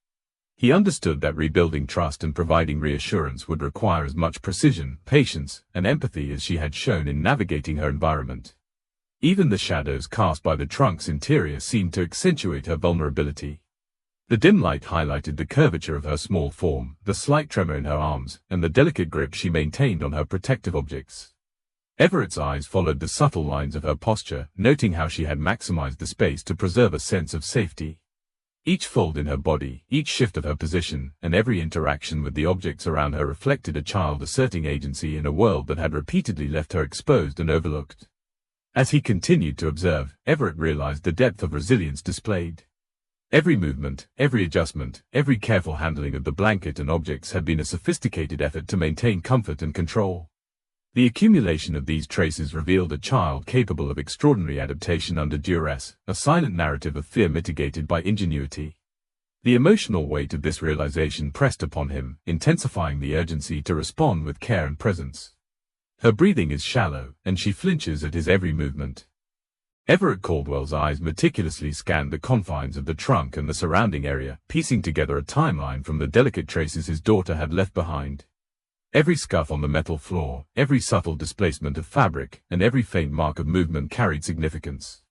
He understood that rebuilding trust and providing reassurance would require as much precision, patience, and empathy as she had shown in navigating her environment. Even the shadows cast by the trunk's interior seemed to accentuate her vulnerability. The dim light highlighted the curvature of her small form, the slight tremor in her arms, and the delicate grip she maintained on her protective objects. Everett's eyes followed the subtle lines of her posture, noting how she had maximized the space to preserve a sense of safety. Each fold in her body, each shift of her position, and every interaction with the objects around her reflected a child asserting agency in a world that had repeatedly left her exposed and overlooked. As he continued to observe, Everett realized the depth of resilience displayed. Every movement, every adjustment, every careful handling of the blanket and objects had been a sophisticated effort to maintain comfort and control. The accumulation of these traces revealed a child capable of extraordinary adaptation under duress, a silent narrative of fear mitigated by ingenuity. The emotional weight of this realization pressed upon him, intensifying the urgency to respond with care and presence. Her breathing is shallow, and she flinches at his every movement. Everett Caldwell's eyes meticulously scanned the confines of the trunk and the surrounding area, piecing together a timeline from the delicate traces his daughter had left behind. Every scuff on the metal floor, every subtle displacement of fabric, and every faint mark of movement carried significance.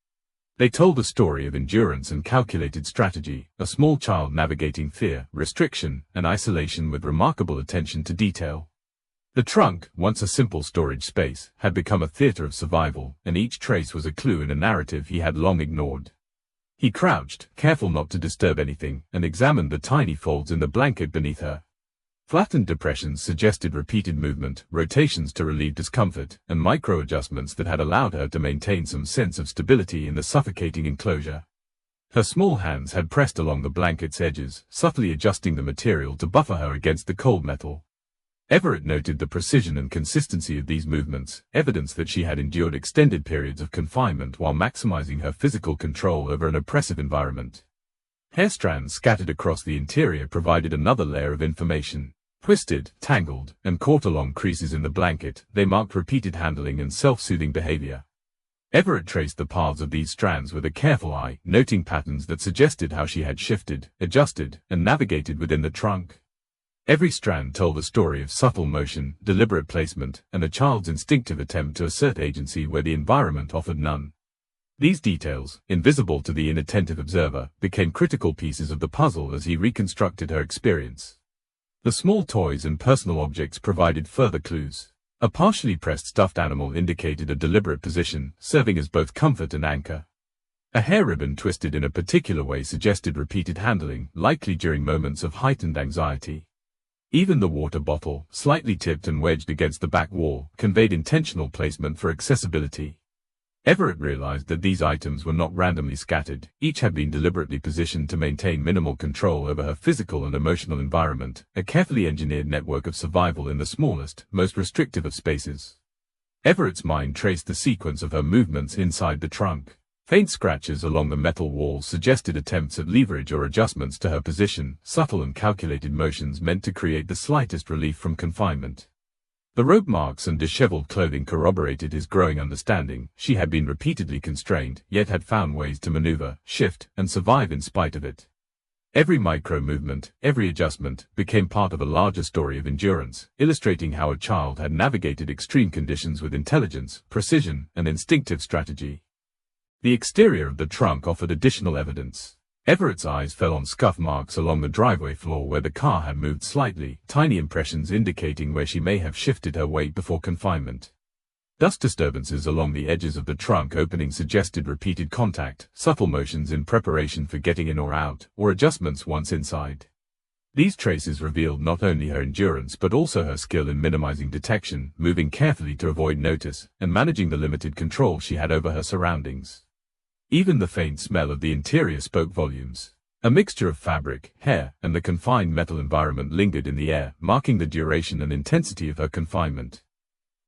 They told a story of endurance and calculated strategy, a small child navigating fear, restriction, and isolation with remarkable attention to detail. The trunk, once a simple storage space, had become a theater of survival, and each trace was a clue in a narrative he had long ignored. He crouched, careful not to disturb anything, and examined the tiny folds in the blanket beneath her. Flattened depressions suggested repeated movement, rotations to relieve discomfort, and micro-adjustments that had allowed her to maintain some sense of stability in the suffocating enclosure. Her small hands had pressed along the blanket's edges, subtly adjusting the material to buffer her against the cold metal. Everett noted the precision and consistency of these movements, evidence that she had endured extended periods of confinement while maximizing her physical control over an oppressive environment. Hair strands scattered across the interior provided another layer of information. Twisted, tangled, and caught along creases in the blanket, they marked repeated handling and self-soothing behavior. Everett traced the paths of these strands with a careful eye, noting patterns that suggested how she had shifted, adjusted, and navigated within the trunk. Every strand told a story of subtle motion, deliberate placement, and a child's instinctive attempt to assert agency where the environment offered none. These details, invisible to the inattentive observer, became critical pieces of the puzzle as he reconstructed her experience. The small toys and personal objects provided further clues. A partially pressed stuffed animal indicated a deliberate position, serving as both comfort and anchor. A hair ribbon twisted in a particular way suggested repeated handling, likely during moments of heightened anxiety. Even the water bottle, slightly tipped and wedged against the back wall, conveyed intentional placement for accessibility. Everett realized that these items were not randomly scattered, each had been deliberately positioned to maintain minimal control over her physical and emotional environment, a carefully engineered network of survival in the smallest, most restrictive of spaces. Everett's mind traced the sequence of her movements inside the trunk. Faint scratches along the metal walls suggested attempts at leverage or adjustments to her position, subtle and calculated motions meant to create the slightest relief from confinement. The rope marks and disheveled clothing corroborated his growing understanding. She had been repeatedly constrained, yet had found ways to maneuver, shift, and survive in spite of it. Every micro-movement, every adjustment, became part of a larger story of endurance, illustrating how a child had navigated extreme conditions with intelligence, precision, and instinctive strategy. The exterior of the trunk offered additional evidence. Everett's eyes fell on scuff marks along the driveway floor where the car had moved slightly, tiny impressions indicating where she may have shifted her weight before confinement. Dust disturbances along the edges of the trunk opening suggested repeated contact, subtle motions in preparation for getting in or out, or adjustments once inside. These traces revealed not only her endurance but also her skill in minimizing detection, moving carefully to avoid notice, and managing the limited control she had over her surroundings. Even the faint smell of the interior spoke volumes. A mixture of fabric, hair, and the confined metal environment lingered in the air, marking the duration and intensity of her confinement.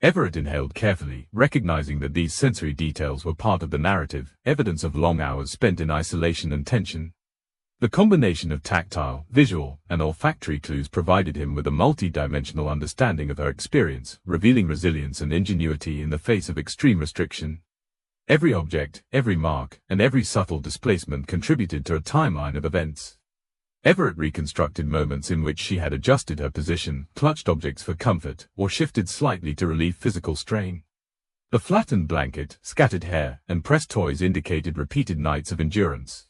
Everett inhaled carefully, recognizing that these sensory details were part of the narrative, evidence of long hours spent in isolation and tension. The combination of tactile, visual, and olfactory clues provided him with a multi-dimensional understanding of her experience, revealing resilience and ingenuity in the face of extreme restriction. Every object, every mark, and every subtle displacement contributed to a timeline of events. Everett reconstructed moments in which she had adjusted her position, clutched objects for comfort, or shifted slightly to relieve physical strain. The flattened blanket, scattered hair, and pressed toys indicated repeated nights of endurance.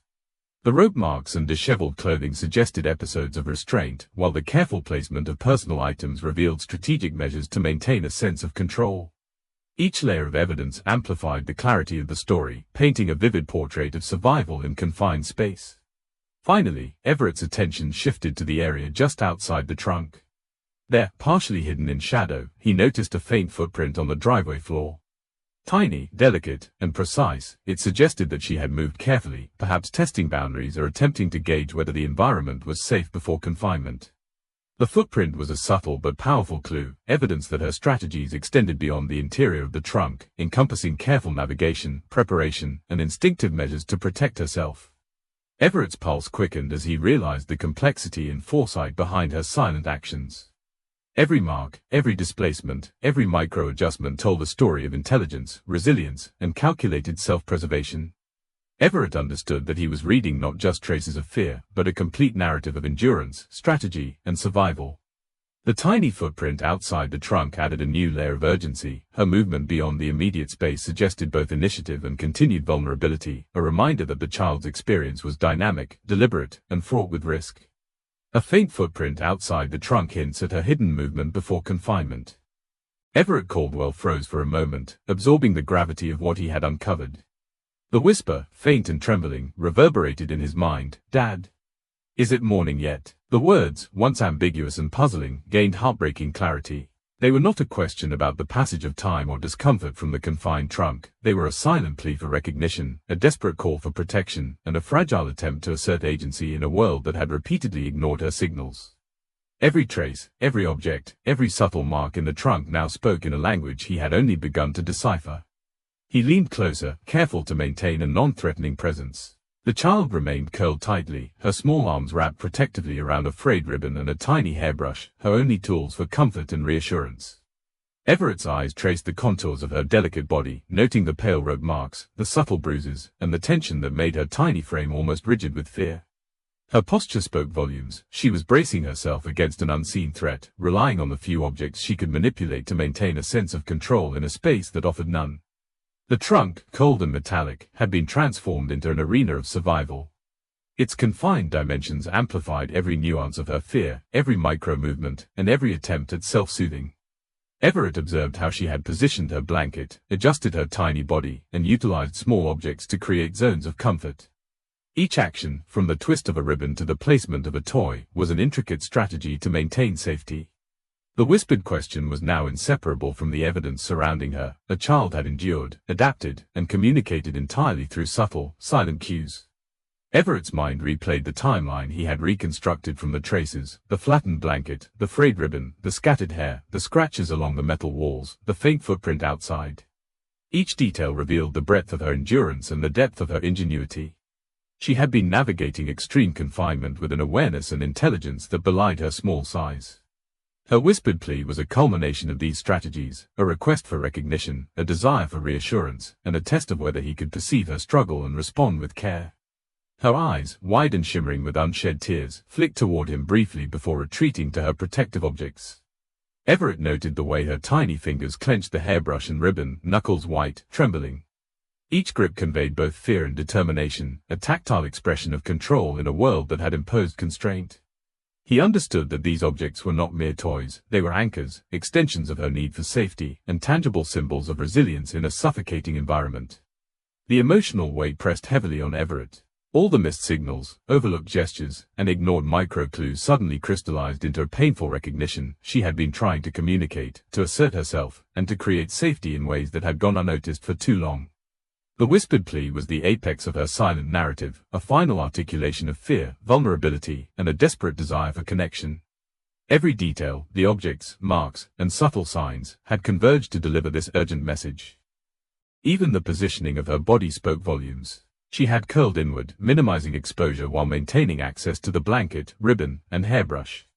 The rope marks and disheveled clothing suggested episodes of restraint, while the careful placement of personal items revealed strategic measures to maintain a sense of control. Each layer of evidence amplified the clarity of the story, painting a vivid portrait of survival in confined space. Finally, Everett's attention shifted to the area just outside the trunk. There, partially hidden in shadow, he noticed a faint footprint on the driveway floor. Tiny, delicate, and precise, it suggested that she had moved carefully, perhaps testing boundaries or attempting to gauge whether the environment was safe before confinement. The footprint was a subtle but powerful clue, evidence that her strategies extended beyond the interior of the trunk, encompassing careful navigation, preparation, and instinctive measures to protect herself. Everett's pulse quickened as he realized the complexity and foresight behind her silent actions. Every mark, every displacement, every micro-adjustment told a story of intelligence, resilience, and calculated self-preservation. Everett understood that he was reading not just traces of fear, but a complete narrative of endurance, strategy, and survival. The tiny footprint outside the trunk added a new layer of urgency. Her movement beyond the immediate space suggested both initiative and continued vulnerability, a reminder that the child's experience was dynamic, deliberate, and fraught with risk. A faint footprint outside the trunk hints at her hidden movement before confinement. Everett Caldwell froze for a moment, absorbing the gravity of what he had uncovered. The whisper, faint and trembling, reverberated in his mind, "Dad, is it morning yet?" The words, once ambiguous and puzzling, gained heartbreaking clarity. They were not a question about the passage of time or discomfort from the confined trunk. They were a silent plea for recognition, a desperate call for protection, and a fragile attempt to assert agency in a world that had repeatedly ignored her signals. Every trace, every object, every subtle mark in the trunk now spoke in a language he had only begun to decipher. He leaned closer, careful to maintain a non-threatening presence. The child remained curled tightly, her small arms wrapped protectively around a frayed ribbon and a tiny hairbrush, her only tools for comfort and reassurance. Everett's eyes traced the contours of her delicate body, noting the pale rope marks, the subtle bruises, and the tension that made her tiny frame almost rigid with fear. Her posture spoke volumes. She was bracing herself against an unseen threat, relying on the few objects she could manipulate to maintain a sense of control in a space that offered none. The trunk, cold and metallic, had been transformed into an arena of survival. Its confined dimensions amplified every nuance of her fear, every micro-movement, and every attempt at self-soothing. Everett observed how she had positioned her blanket, adjusted her tiny body, and utilized small objects to create zones of comfort. Each action, from the twist of a ribbon to the placement of a toy, was an intricate strategy to maintain safety. The whispered question was now inseparable from the evidence surrounding her. A child had endured, adapted, and communicated entirely through subtle, silent cues. Everett's mind replayed the timeline he had reconstructed from the traces, the flattened blanket, the frayed ribbon, the scattered hair, the scratches along the metal walls, the faint footprint outside. Each detail revealed the breadth of her endurance and the depth of her ingenuity. She had been navigating extreme confinement with an awareness and intelligence that belied her small size. Her whispered plea was a culmination of these strategies, a request for recognition, a desire for reassurance, and a test of whether he could perceive her struggle and respond with care. Her eyes, wide and shimmering with unshed tears, flicked toward him briefly before retreating to her protective objects. Everett noted the way her tiny fingers clenched the hairbrush and ribbon, knuckles white, trembling. Each grip conveyed both fear and determination, a tactile expression of control in a world that had imposed constraint. He understood that these objects were not mere toys, they were anchors, extensions of her need for safety, and tangible symbols of resilience in a suffocating environment. The emotional weight pressed heavily on Everett. All the missed signals, overlooked gestures, and ignored micro-clues suddenly crystallized into a painful recognition. She had been trying to communicate, to assert herself, and to create safety in ways that had gone unnoticed for too long. The whispered plea was the apex of her silent narrative, a final articulation of fear, vulnerability, and a desperate desire for connection. Every detail, the objects, marks, and subtle signs, had converged to deliver this urgent message. Even the positioning of her body spoke volumes. She had curled inward, minimizing exposure while maintaining access to the blanket, ribbon, and hairbrush.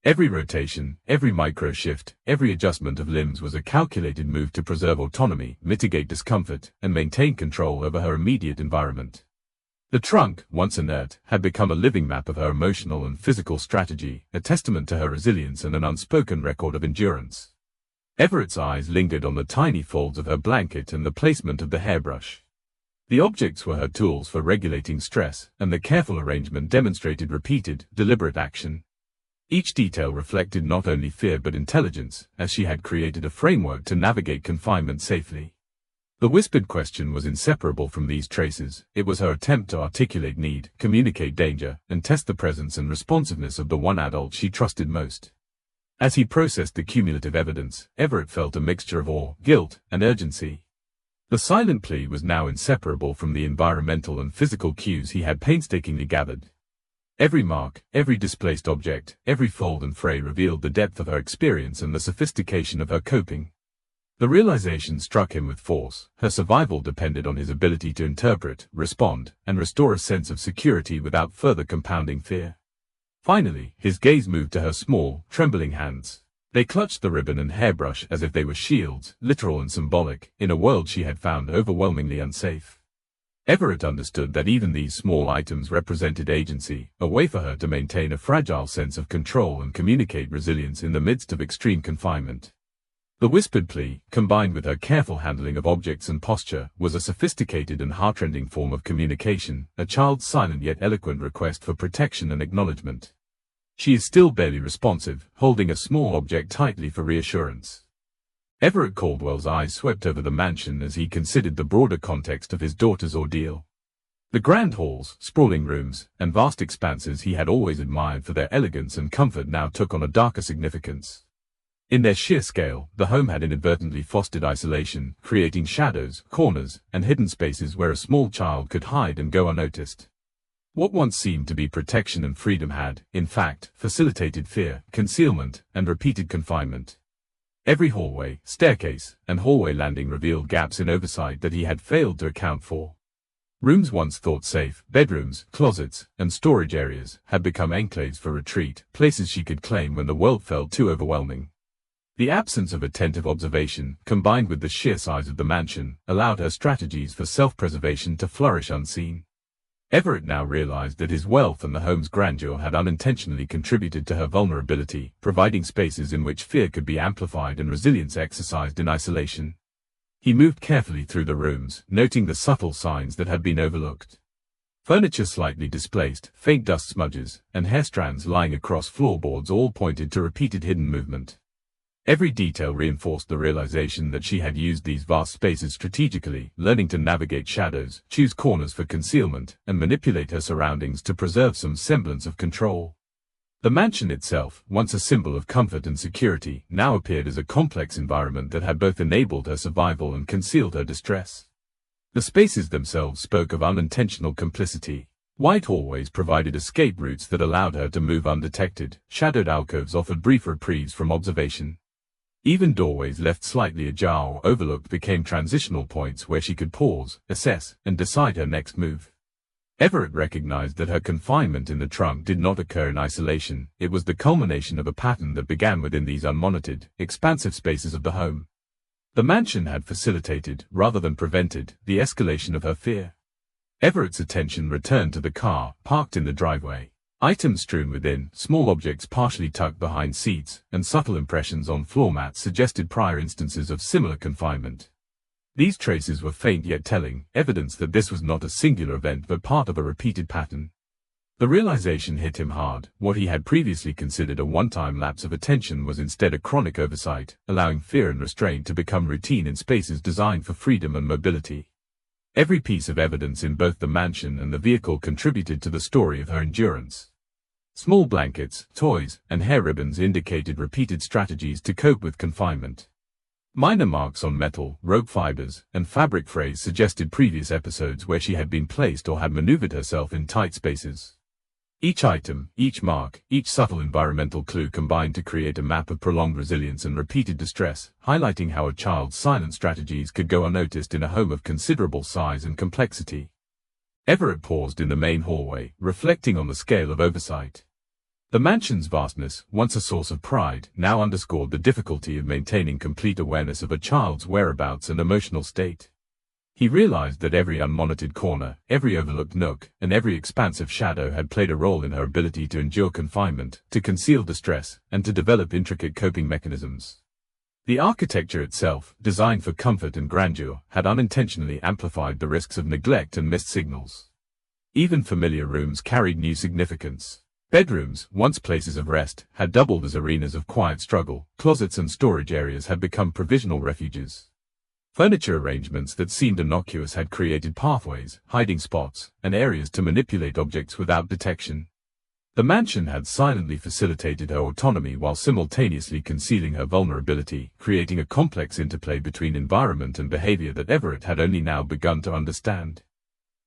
Every rotation, every micro-shift, every adjustment of limbs was a calculated move to preserve autonomy, mitigate discomfort, and maintain control over her immediate environment. The trunk, once inert, had become a living map of her emotional and physical strategy, a testament to her resilience and an unspoken record of endurance. Everett's eyes lingered on the tiny folds of her blanket and the placement of the hairbrush. The objects were her tools for regulating stress, and the careful arrangement demonstrated repeated, deliberate action. Each detail reflected not only fear but intelligence, as she had created a framework to navigate confinement safely. The whispered question was inseparable from these traces. It was her attempt to articulate need, communicate danger, and test the presence and responsiveness of the one adult she trusted most. As he processed the cumulative evidence, Everett felt a mixture of awe, guilt, and urgency. The silent plea was now inseparable from the environmental and physical cues he had painstakingly gathered. Every mark, every displaced object, every fold and fray revealed the depth of her experience and the sophistication of her coping. The realization struck him with force. Her survival depended on his ability to interpret, respond, and restore a sense of security without further compounding fear. Finally, his gaze moved to her small, trembling hands. They clutched the ribbon and hairbrush as if they were shields, literal and symbolic, in a world she had found overwhelmingly unsafe. Everett understood that even these small items represented agency, a way for her to maintain a fragile sense of control and communicate resilience in the midst of extreme confinement. The whispered plea, combined with her careful handling of objects and posture, was a sophisticated and heartrending form of communication, a child's silent yet eloquent request for protection and acknowledgement. She is still barely responsive, holding a small object tightly for reassurance. Everett Caldwell's eyes swept over the mansion as he considered the broader context of his daughter's ordeal. The grand halls, sprawling rooms, and vast expanses he had always admired for their elegance and comfort now took on a darker significance. In their sheer scale, the home had inadvertently fostered isolation, creating shadows, corners, and hidden spaces where a small child could hide and go unnoticed. What once seemed to be protection and freedom had, in fact, facilitated fear, concealment, and repeated confinement. Every hallway, staircase, and hallway landing revealed gaps in oversight that he had failed to account for. Rooms once thought safe, bedrooms, closets, and storage areas, had become enclaves for retreat, places she could claim when the world felt too overwhelming. The absence of attentive observation, combined with the sheer size of the mansion, allowed her strategies for self-preservation to flourish unseen. Everett now realized that his wealth and the home's grandeur had unintentionally contributed to her vulnerability, providing spaces in which fear could be amplified and resilience exercised in isolation. He moved carefully through the rooms, noting the subtle signs that had been overlooked. Furniture slightly displaced, faint dust smudges, and hair strands lying across floorboards all pointed to repeated hidden movement. Every detail reinforced the realization that she had used these vast spaces strategically, learning to navigate shadows, choose corners for concealment, and manipulate her surroundings to preserve some semblance of control. The mansion itself, once a symbol of comfort and security, now appeared as a complex environment that had both enabled her survival and concealed her distress. The spaces themselves spoke of unintentional complicity. Wide hallways provided escape routes that allowed her to move undetected, shadowed alcoves offered brief reprieves from observation. Even doorways left slightly ajar or overlooked became transitional points where she could pause, assess, and decide her next move. Everett recognized that her confinement in the trunk did not occur in isolation. It was the culmination of a pattern that began within these unmonitored, expansive spaces of the home. The mansion had facilitated, rather than prevented, the escalation of her fear. Everett's attention returned to the car, parked in the driveway. Items strewn within, small objects partially tucked behind seats, and subtle impressions on floor mats suggested prior instances of similar confinement. These traces were faint yet telling, evidence that this was not a singular event but part of a repeated pattern. The realization hit him hard. What he had previously considered a one-time lapse of attention was instead a chronic oversight, allowing fear and restraint to become routine in spaces designed for freedom and mobility. Every piece of evidence in both the mansion and the vehicle contributed to the story of her endurance. Small blankets, toys, and hair ribbons indicated repeated strategies to cope with confinement. Minor marks on metal, rope fibers, and fabric frays suggested previous episodes where she had been placed or had maneuvered herself in tight spaces. Each item, each mark, each subtle environmental clue combined to create a map of prolonged resilience and repeated distress, highlighting how a child's silent strategies could go unnoticed in a home of considerable size and complexity. Everett paused in the main hallway, reflecting on the scale of oversight. The mansion's vastness, once a source of pride, now underscored the difficulty of maintaining complete awareness of a child's whereabouts and emotional state. He realized that every unmonitored corner, every overlooked nook, and every expansive shadow had played a role in her ability to endure confinement, to conceal distress, and to develop intricate coping mechanisms. The architecture itself, designed for comfort and grandeur, had unintentionally amplified the risks of neglect and missed signals. Even familiar rooms carried new significance. Bedrooms, once places of rest, had doubled as arenas of quiet struggle. Closets and storage areas had become provisional refuges. Furniture arrangements that seemed innocuous had created pathways, hiding spots, and areas to manipulate objects without detection. The mansion had silently facilitated her autonomy while simultaneously concealing her vulnerability, creating a complex interplay between environment and behavior that Everett had only now begun to understand.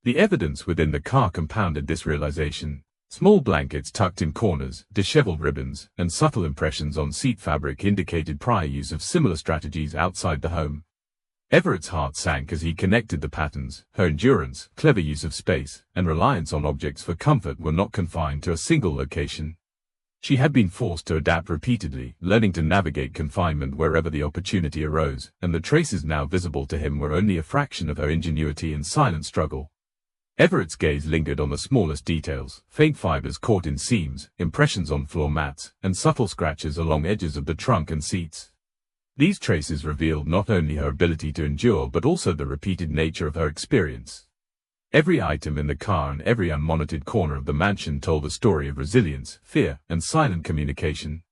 The evidence within the car compounded this realization. Small blankets tucked in corners, disheveled ribbons, and subtle impressions on seat fabric indicated prior use of similar strategies outside the home. Everett's heart sank as he connected the patterns. Her endurance, clever use of space, and reliance on objects for comfort were not confined to a single location. She had been forced to adapt repeatedly, learning to navigate confinement wherever the opportunity arose, and the traces now visible to him were only a fraction of her ingenuity and silent struggle. Everett's gaze lingered on the smallest details, faint fibers caught in seams, impressions on floor mats, and subtle scratches along edges of the trunk and seats. These traces revealed not only her ability to endure but also the repeated nature of her experience. Every item in the car and every unmonitored corner of the mansion told a story of resilience, fear, and silent communication.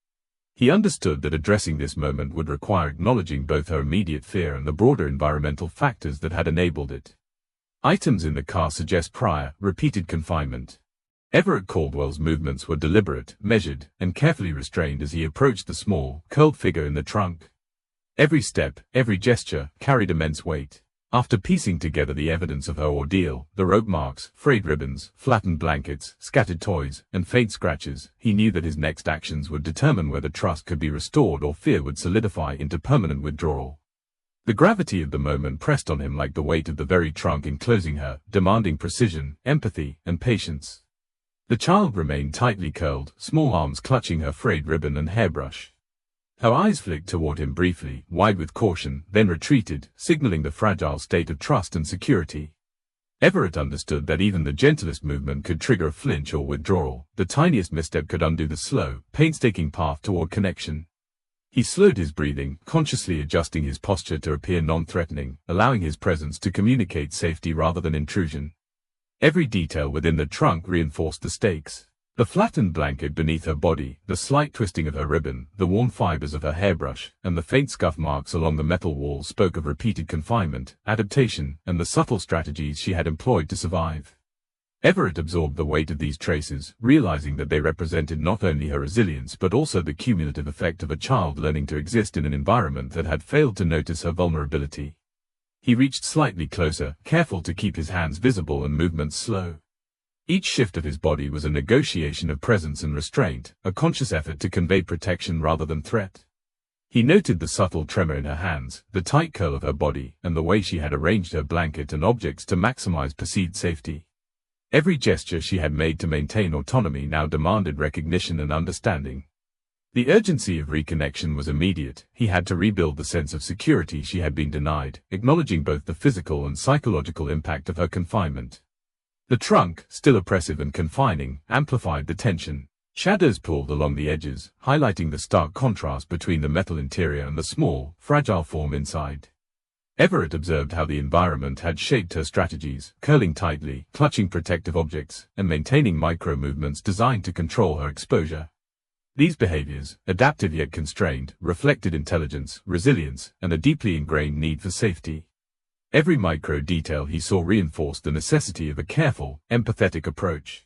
He understood that addressing this moment would require acknowledging both her immediate fear and the broader environmental factors that had enabled it. Items in the car suggest prior, repeated confinement. Everett Caldwell's movements were deliberate, measured, and carefully restrained as he approached the small, curled figure in the trunk. Every step, every gesture, carried immense weight. After piecing together the evidence of her ordeal, the rope marks, frayed ribbons, flattened blankets, scattered toys, and faint scratches, he knew that his next actions would determine whether trust could be restored or fear would solidify into permanent withdrawal. The gravity of the moment pressed on him like the weight of the very trunk enclosing her, demanding precision, empathy, and patience. The child remained tightly curled, small arms clutching her frayed ribbon and hairbrush. Her eyes flicked toward him briefly, wide with caution, then retreated, signaling the fragile state of trust and security. Everett understood that even the gentlest movement could trigger a flinch or withdrawal. The tiniest misstep could undo the slow, painstaking path toward connection. He slowed his breathing, consciously adjusting his posture to appear non-threatening, allowing his presence to communicate safety rather than intrusion. Every detail within the trunk reinforced the stakes. The flattened blanket beneath her body, the slight twisting of her ribbon, the worn fibers of her hairbrush, and the faint scuff marks along the metal walls spoke of repeated confinement, adaptation, and the subtle strategies she had employed to survive. Everett absorbed the weight of these traces, realizing that they represented not only her resilience but also the cumulative effect of a child learning to exist in an environment that had failed to notice her vulnerability. He reached slightly closer, careful to keep his hands visible and movements slow. Each shift of his body was a negotiation of presence and restraint, a conscious effort to convey protection rather than threat. He noted the subtle tremor in her hands, the tight curl of her body, and the way she had arranged her blanket and objects to maximize perceived safety. Every gesture she had made to maintain autonomy now demanded recognition and understanding. The urgency of reconnection was immediate. He had to rebuild the sense of security she had been denied, acknowledging both the physical and psychological impact of her confinement. The trunk, still oppressive and confining, amplified the tension. Shadows pulled along the edges, highlighting the stark contrast between the metal interior and the small, fragile form inside. Everett observed how the environment had shaped her strategies, curling tightly, clutching protective objects, and maintaining micro-movements designed to control her exposure. These behaviors, adaptive yet constrained, reflected intelligence, resilience, and a deeply ingrained need for safety. Every micro-detail he saw reinforced the necessity of a careful, empathetic approach.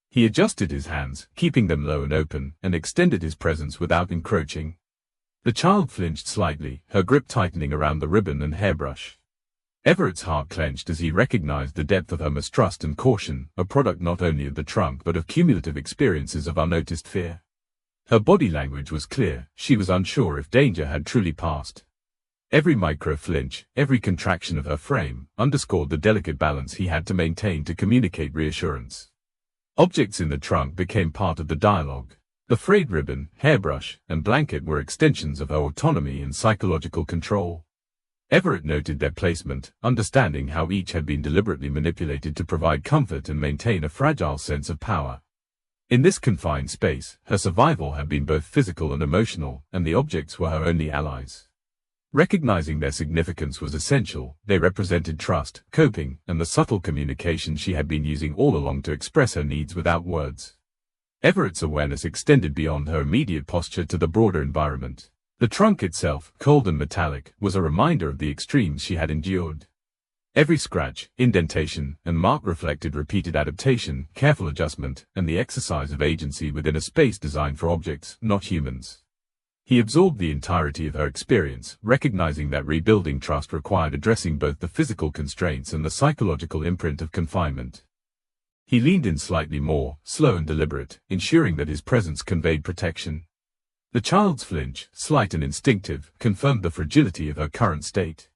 He adjusted his hands, keeping them low and open, and extended his presence without encroaching. The child flinched slightly, her grip tightening around the ribbon and hairbrush. Everett's heart clenched as he recognized the depth of her mistrust and caution, a product not only of the trunk but of cumulative experiences of unnoticed fear. Her body language was clear, she was unsure if danger had truly passed. Every micro-flinch, every contraction of her frame, underscored the delicate balance he had to maintain to communicate reassurance. Objects in the trunk became part of the dialogue. The frayed ribbon, hairbrush, and blanket were extensions of her autonomy and psychological control. Everett noted their placement, understanding how each had been deliberately manipulated to provide comfort and maintain a fragile sense of power. In this confined space, her survival had been both physical and emotional, and the objects were her only allies. Recognizing their significance was essential. They represented trust, coping, and the subtle communication she had been using all along to express her needs without words. Everett's awareness extended beyond her immediate posture to the broader environment. The trunk itself, cold and metallic, was a reminder of the extremes she had endured. Every scratch, indentation, and mark reflected repeated adaptation, careful adjustment, and the exercise of agency within a space designed for objects, not humans. He absorbed the entirety of her experience, recognizing that rebuilding trust required addressing both the physical constraints and the psychological imprint of confinement. He leaned in slightly more, slow and deliberate, ensuring that his presence conveyed protection. The child's flinch, slight and instinctive, confirmed the fragility of her current state.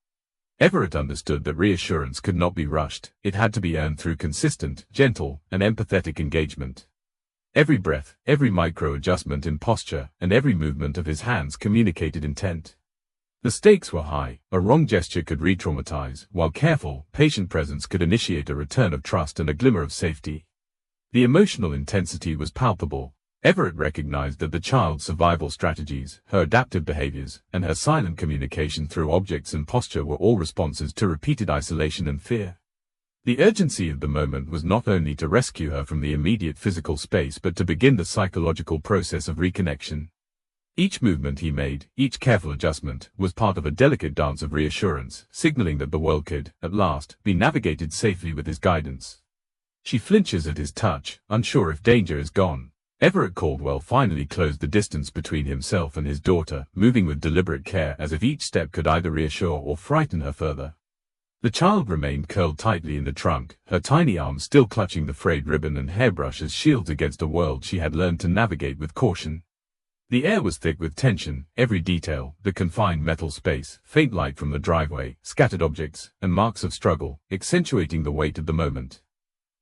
Everett understood that reassurance could not be rushed, it had to be earned through consistent, gentle, and empathetic engagement. Every breath, every micro-adjustment in posture, and every movement of his hands communicated intent. The stakes were high. A wrong gesture could re-traumatize, while careful, patient presence could initiate a return of trust and a glimmer of safety. The emotional intensity was palpable. Everett recognized that the child's survival strategies, her adaptive behaviors, and her silent communication through objects and posture were all responses to repeated isolation and fear. The urgency of the moment was not only to rescue her from the immediate physical space but to begin the psychological process of reconnection. Each movement he made, each careful adjustment, was part of a delicate dance of reassurance, signaling that the world could, at last, be navigated safely with his guidance. She flinches at his touch, unsure if danger is gone. Everett Caldwell finally closed the distance between himself and his daughter, moving with deliberate care as if each step could either reassure or frighten her further. The child remained curled tightly in the trunk, her tiny arms still clutching the frayed ribbon and hairbrush as shields against a world she had learned to navigate with caution. The air was thick with tension, every detail, the confined metal space, faint light from the driveway, scattered objects, and marks of struggle, accentuating the weight of the moment.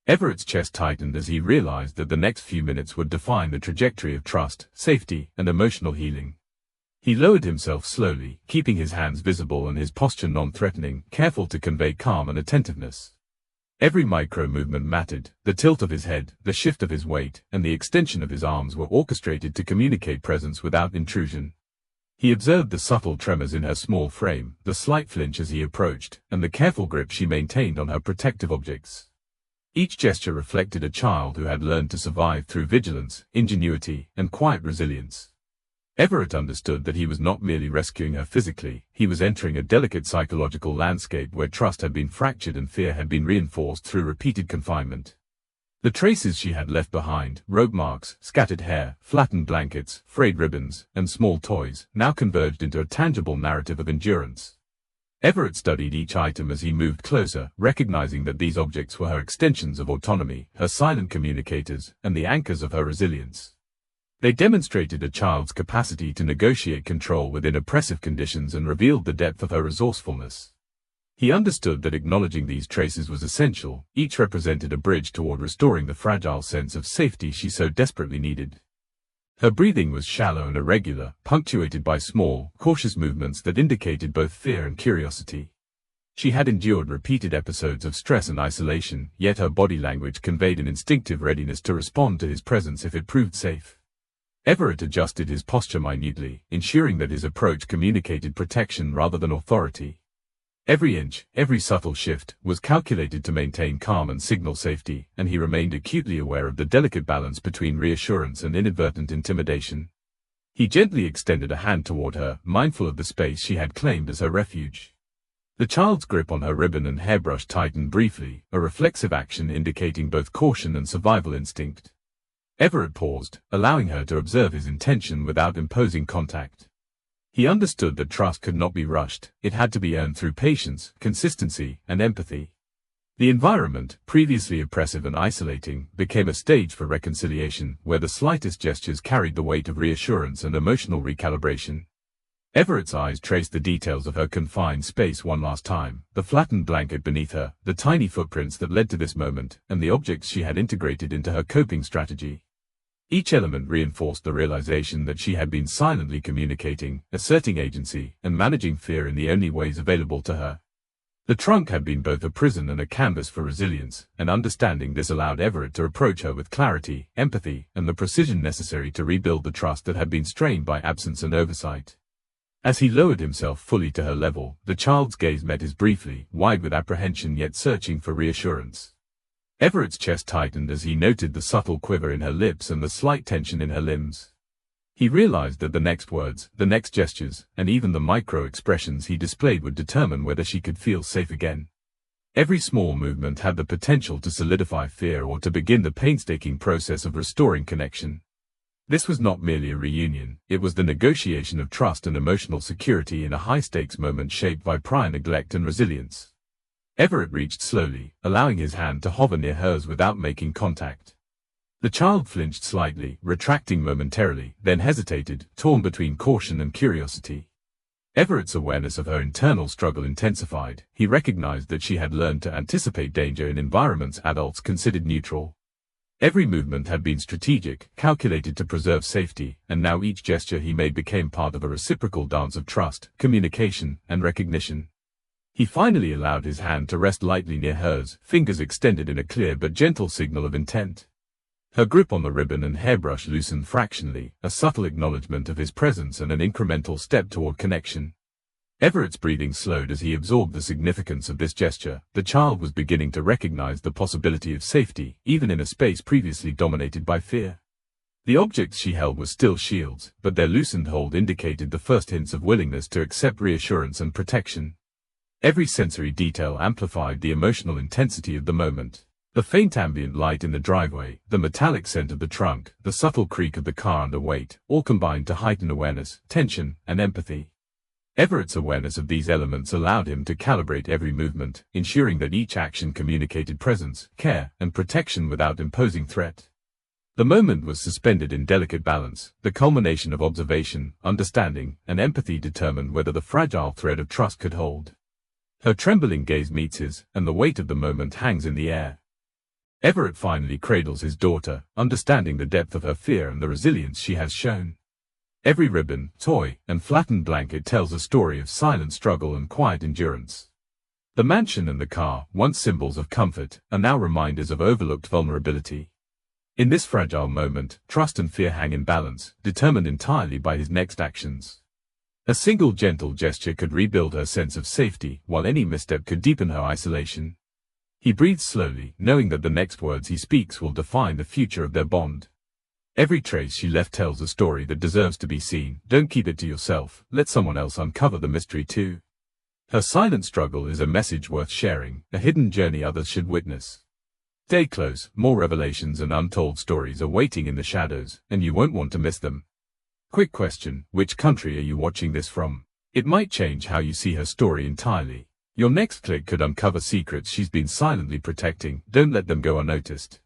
Everett's chest tightened as he realized that the next few minutes would define the trajectory of trust, safety, and emotional healing. He lowered himself slowly, keeping his hands visible and his posture non-threatening, careful to convey calm and attentiveness. Every micro-movement mattered. The tilt of his head, the shift of his weight, and the extension of his arms were orchestrated to communicate presence without intrusion. He observed the subtle tremors in her small frame, the slight flinch as he approached, and the careful grip she maintained on her protective objects. Each gesture reflected a child who had learned to survive through vigilance, ingenuity, and quiet resilience. Everett understood that he was not merely rescuing her physically, he was entering a delicate psychological landscape where trust had been fractured and fear had been reinforced through repeated confinement. The traces she had left behind, rope marks, scattered hair, flattened blankets, frayed ribbons, and small toys, now converged into a tangible narrative of endurance. Everett studied each item as he moved closer, recognizing that these objects were her extensions of autonomy, her silent communicators, and the anchors of her resilience. They demonstrated a child's capacity to negotiate control within oppressive conditions and revealed the depth of her resourcefulness. He understood that acknowledging these traces was essential, each represented a bridge toward restoring the fragile sense of safety she so desperately needed. Her breathing was shallow and irregular, punctuated by small, cautious movements that indicated both fear and curiosity. She had endured repeated episodes of stress and isolation, yet her body language conveyed an instinctive readiness to respond to his presence if it proved safe. Everett adjusted his posture minutely, ensuring that his approach communicated protection rather than authority. Every inch, every subtle shift, was calculated to maintain calm and signal safety, and he remained acutely aware of the delicate balance between reassurance and inadvertent intimidation. He gently extended a hand toward her, mindful of the space she had claimed as her refuge. The child's grip on her ribbon and hairbrush tightened briefly, a reflexive action indicating both caution and survival instinct. Everett paused, allowing her to observe his intention without imposing contact. He understood that trust could not be rushed, it had to be earned through patience, consistency, and empathy. The environment, previously oppressive and isolating, became a stage for reconciliation, where the slightest gestures carried the weight of reassurance and emotional recalibration. Everett's eyes traced the details of her confined space one last time, the flattened blanket beneath her, the tiny footprints that led to this moment, and the objects she had integrated into her coping strategy. Each element reinforced the realization that she had been silently communicating, asserting agency, and managing fear in the only ways available to her. The trunk had been both a prison and a canvas for resilience, and understanding this allowed Everett to approach her with clarity, empathy, and the precision necessary to rebuild the trust that had been strained by absence and oversight. As he lowered himself fully to her level, the child's gaze met his briefly, wide with apprehension yet searching for reassurance. Everett's chest tightened as he noted the subtle quiver in her lips and the slight tension in her limbs. He realized that the next words, the next gestures, and even the micro-expressions he displayed would determine whether she could feel safe again. Every small movement had the potential to solidify fear or to begin the painstaking process of restoring connection. This was not merely a reunion, it was the negotiation of trust and emotional security in a high-stakes moment shaped by prior neglect and resilience. Everett reached slowly, allowing his hand to hover near hers without making contact. The child flinched slightly, retracting momentarily, then hesitated, torn between caution and curiosity. Everett's awareness of her internal struggle intensified. He recognized that she had learned to anticipate danger in environments adults considered neutral. Every movement had been strategic, calculated to preserve safety, and now each gesture he made became part of a reciprocal dance of trust, communication, and recognition. He finally allowed his hand to rest lightly near hers, fingers extended in a clear but gentle signal of intent. Her grip on the ribbon and hairbrush loosened fractionally, a subtle acknowledgement of his presence and an incremental step toward connection. Everett's breathing slowed as he absorbed the significance of this gesture. The child was beginning to recognize the possibility of safety, even in a space previously dominated by fear. The objects she held were still shields, but their loosened hold indicated the first hints of willingness to accept reassurance and protection. Every sensory detail amplified the emotional intensity of the moment. The faint ambient light in the driveway, the metallic scent of the trunk, the subtle creak of the car under weight, all combined to heighten awareness, tension, and empathy. Everett's awareness of these elements allowed him to calibrate every movement, ensuring that each action communicated presence, care, and protection without imposing threat. The moment was suspended in delicate balance. The culmination of observation, understanding, and empathy determined whether the fragile thread of trust could hold. Her trembling gaze meets his, and the weight of the moment hangs in the air. Everett finally cradles his daughter, understanding the depth of her fear and the resilience she has shown. Every ribbon, toy, and flattened blanket tells a story of silent struggle and quiet endurance. The mansion and the car, once symbols of comfort, are now reminders of overlooked vulnerability. In this fragile moment, trust and fear hang in balance, determined entirely by his next actions. A single gentle gesture could rebuild her sense of safety, while any misstep could deepen her isolation. He breathes slowly, knowing that the next words he speaks will define the future of their bond. Every trace she left tells a story that deserves to be seen. Don't keep it to yourself, let someone else uncover the mystery too. Her silent struggle is a message worth sharing, a hidden journey others should witness. Stay close, more revelations and untold stories are waiting in the shadows, and you won't want to miss them. Quick question, which country are you watching this from? It might change how you see her story entirely. Your next click could uncover secrets she's been silently protecting. Don't let them go unnoticed.